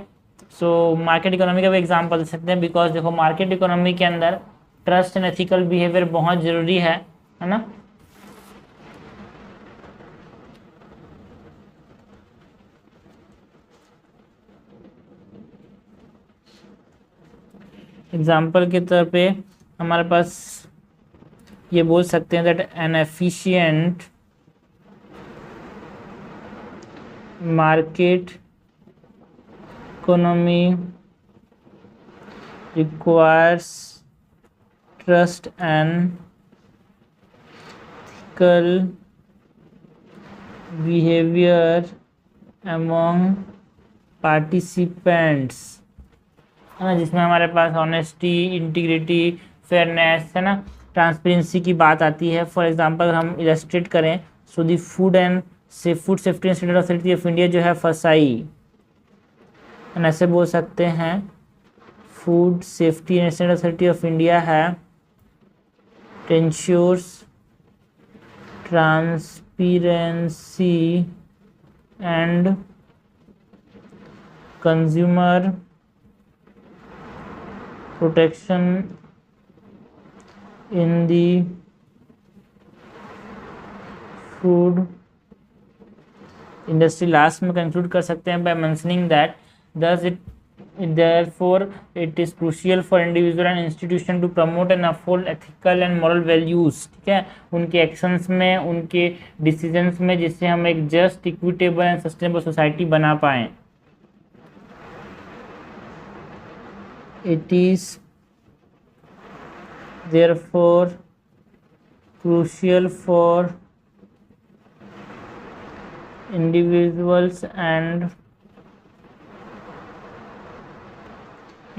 सो मार्केट इकोनॉमी का भी एग्जांपल दे सकते हैं, बिकॉज देखो मार्केट इकोनॉमी के अंदर ट्रस्ट एंड एथिकल बिहेवियर बहुत ज़रूरी है ना। एग्जाम्पल के तौर पे हमारे पास ये बोल सकते हैं that N efficient market economy requires trust and ethical behavior among participants, है ना, जिसमें हमारे पास ऑनेस्टी, इंटीग्रिटी, फेयरनेस, है ना, ट्रांसपेरेंसी की बात आती है। फॉर एग्जांपल हम इलस्ट्रेट करें, so the food safety and standard authority of India जो है फसाई, ऐसे बोल सकते हैं, food safety and standard authority of India है ensures transparency and consumer protection in the food industry। Last में कंक्लूड कर सकते हैं by mentioning that thus therefore it is crucial for individual and institution to promote and uphold ethical and moral values, ठीक है, उनके actions में, उनके decisions में, जिससे हम एक just, equitable and sustainable society बना पाएं। It is therefore crucial for individuals and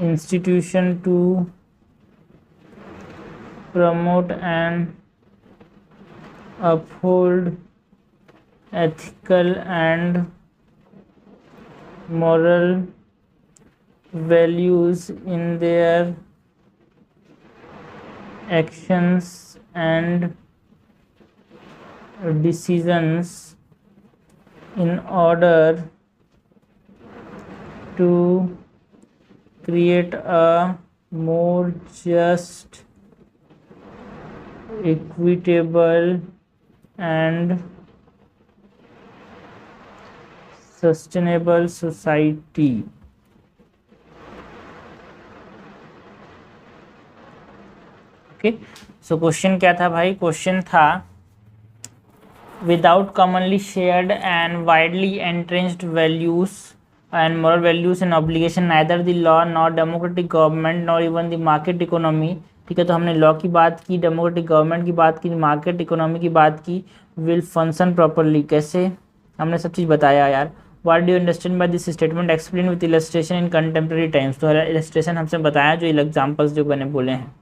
institution to promote and uphold ethical and moral values in their actions and decisions in order to create a more just, equitable and sustainable society। Okay, so question क्या था भाई? Question था without commonly shared and widely entrenched values and moral values and obligation neither the law nor democratic government nor even the market economy, ठीक है, तो हमने law की बात की, डेमोक्रेटिक गवर्नमेंट की बात की, मार्केट इकोनॉमी की बात की, विल फंक्शन प्रॉपरली, कैसे, हमने सब चीज़ बताया यार। What do you understand by this statement, explain with illustration in contemporary times, तो इलस्ट्रेशन हमसे बताया जो एग्जाम्पल्स जो मैंने बोले हैं,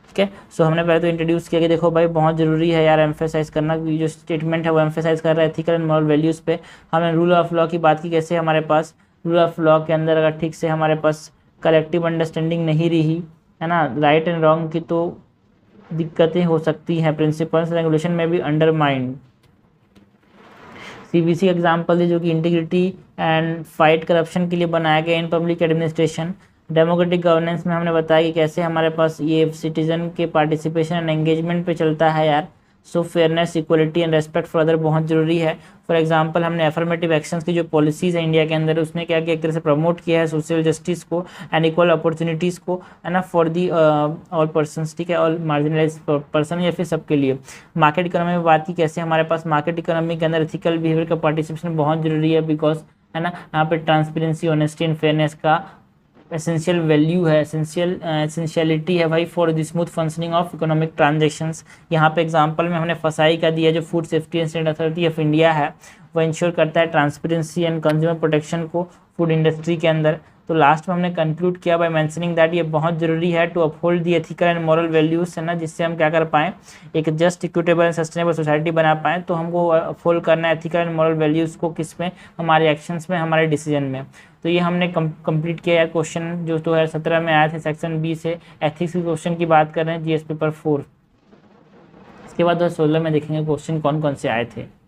ठीक है। सो हमने पहले तो इंट्रोड्यूस किया कि देखो भाई बहुत ज़रूरी है यार एम्फेसाइज करना, जो स्टेटमेंट है वो एम्फेसाइज कर रहा है एथिकल एंड मॉरल वैल्यूज़ पे। हमने रूल ऑफ लॉ की बात की, कैसे हमारे पास रूल ऑफ लॉ के अंदर अगर ठीक से हमारे पास कलेक्टिव अंडरस्टैंडिंग नहीं रही, है ना, राइट एंड रॉन्ग की, तो दिक्कतें हो सकती हैं, प्रिंसिपल्स रेगुलेशन में भी अंडरमाइन। सीबीसी एग्जाम्पल है जो कि इंटीग्रिटी एंड फाइट करप्शन के लिए बनाया गया इन पब्लिक एडमिनिस्ट्रेशन। डेमोक्रेटिक गवर्नेंस में हमने बताया कि कैसे हमारे पास ये सिटीजन के पार्टिसिपेशन एंड एंगेजमेंट पे चलता है यार। So fairness, equality and respect for other बहुत ज़रूरी है। फॉर एग्जांपल हमने एफर्मेटिव एक्शंस की जो पॉलिसीज़ है इंडिया के अंदर, उसने क्या किया, एक तरह से प्रमोट किया है सोशल जस्टिस को एंड इक्वल अपॉर्चुनिटीज़ को, है ना, फॉर दी ऑल पर्सनस, ठीक है, ऑल मार्जिनलाइज पर्सन या फिर सबके लिए। मार्केट इकोनॉमी में बात की, कैसे हमारे पास मार्केट इकोनॉमी के अंदर एथिकल बिहेवियर का पार्टिसिपेशन बहुत ज़रूरी है, बिकॉज, है ना, यहाँ पे ट्रांसपेरेंसी, ऑनेस्टी एंड फेयरनेस का एसेंशियल वैल्यू है, एसेंशियलिटी है भाई for the smooth functioning of economic transactions. यहाँ पे एग्जांपल में हमने फसाई का दिया, जो food safety and standard authority of India है वो इंश्योर करता है ट्रांसपेरेंसी एंड कंज्यूमर प्रोटेक्शन को फूड इंडस्ट्री के अंदर। तो लास्ट में हमने कंक्लूड किया बाय मेंशनिंग दैट ये बहुत ज़रूरी है to uphold the ethical and moral values, है ना, जिससे हम क्या कर पाएँ, एक just, equitable and sustainable society बना पाएँ। तो हमको अपहोल्ड करना है एथिकल एंड मॉरल वैल्यूज़ को, किस में, हमारे एक्शंस में, हमारे डिसीजन में। तो ये हमने कंप्लीट किया यार क्वेश्चन जो 2017 में आए थे सेक्शन बी से, एथिक्स के क्वेश्चन की बात कर रहे हैं, जीएस पेपर 4। इसके बाद 2016 में देखेंगे क्वेश्चन कौन कौन से आए थे।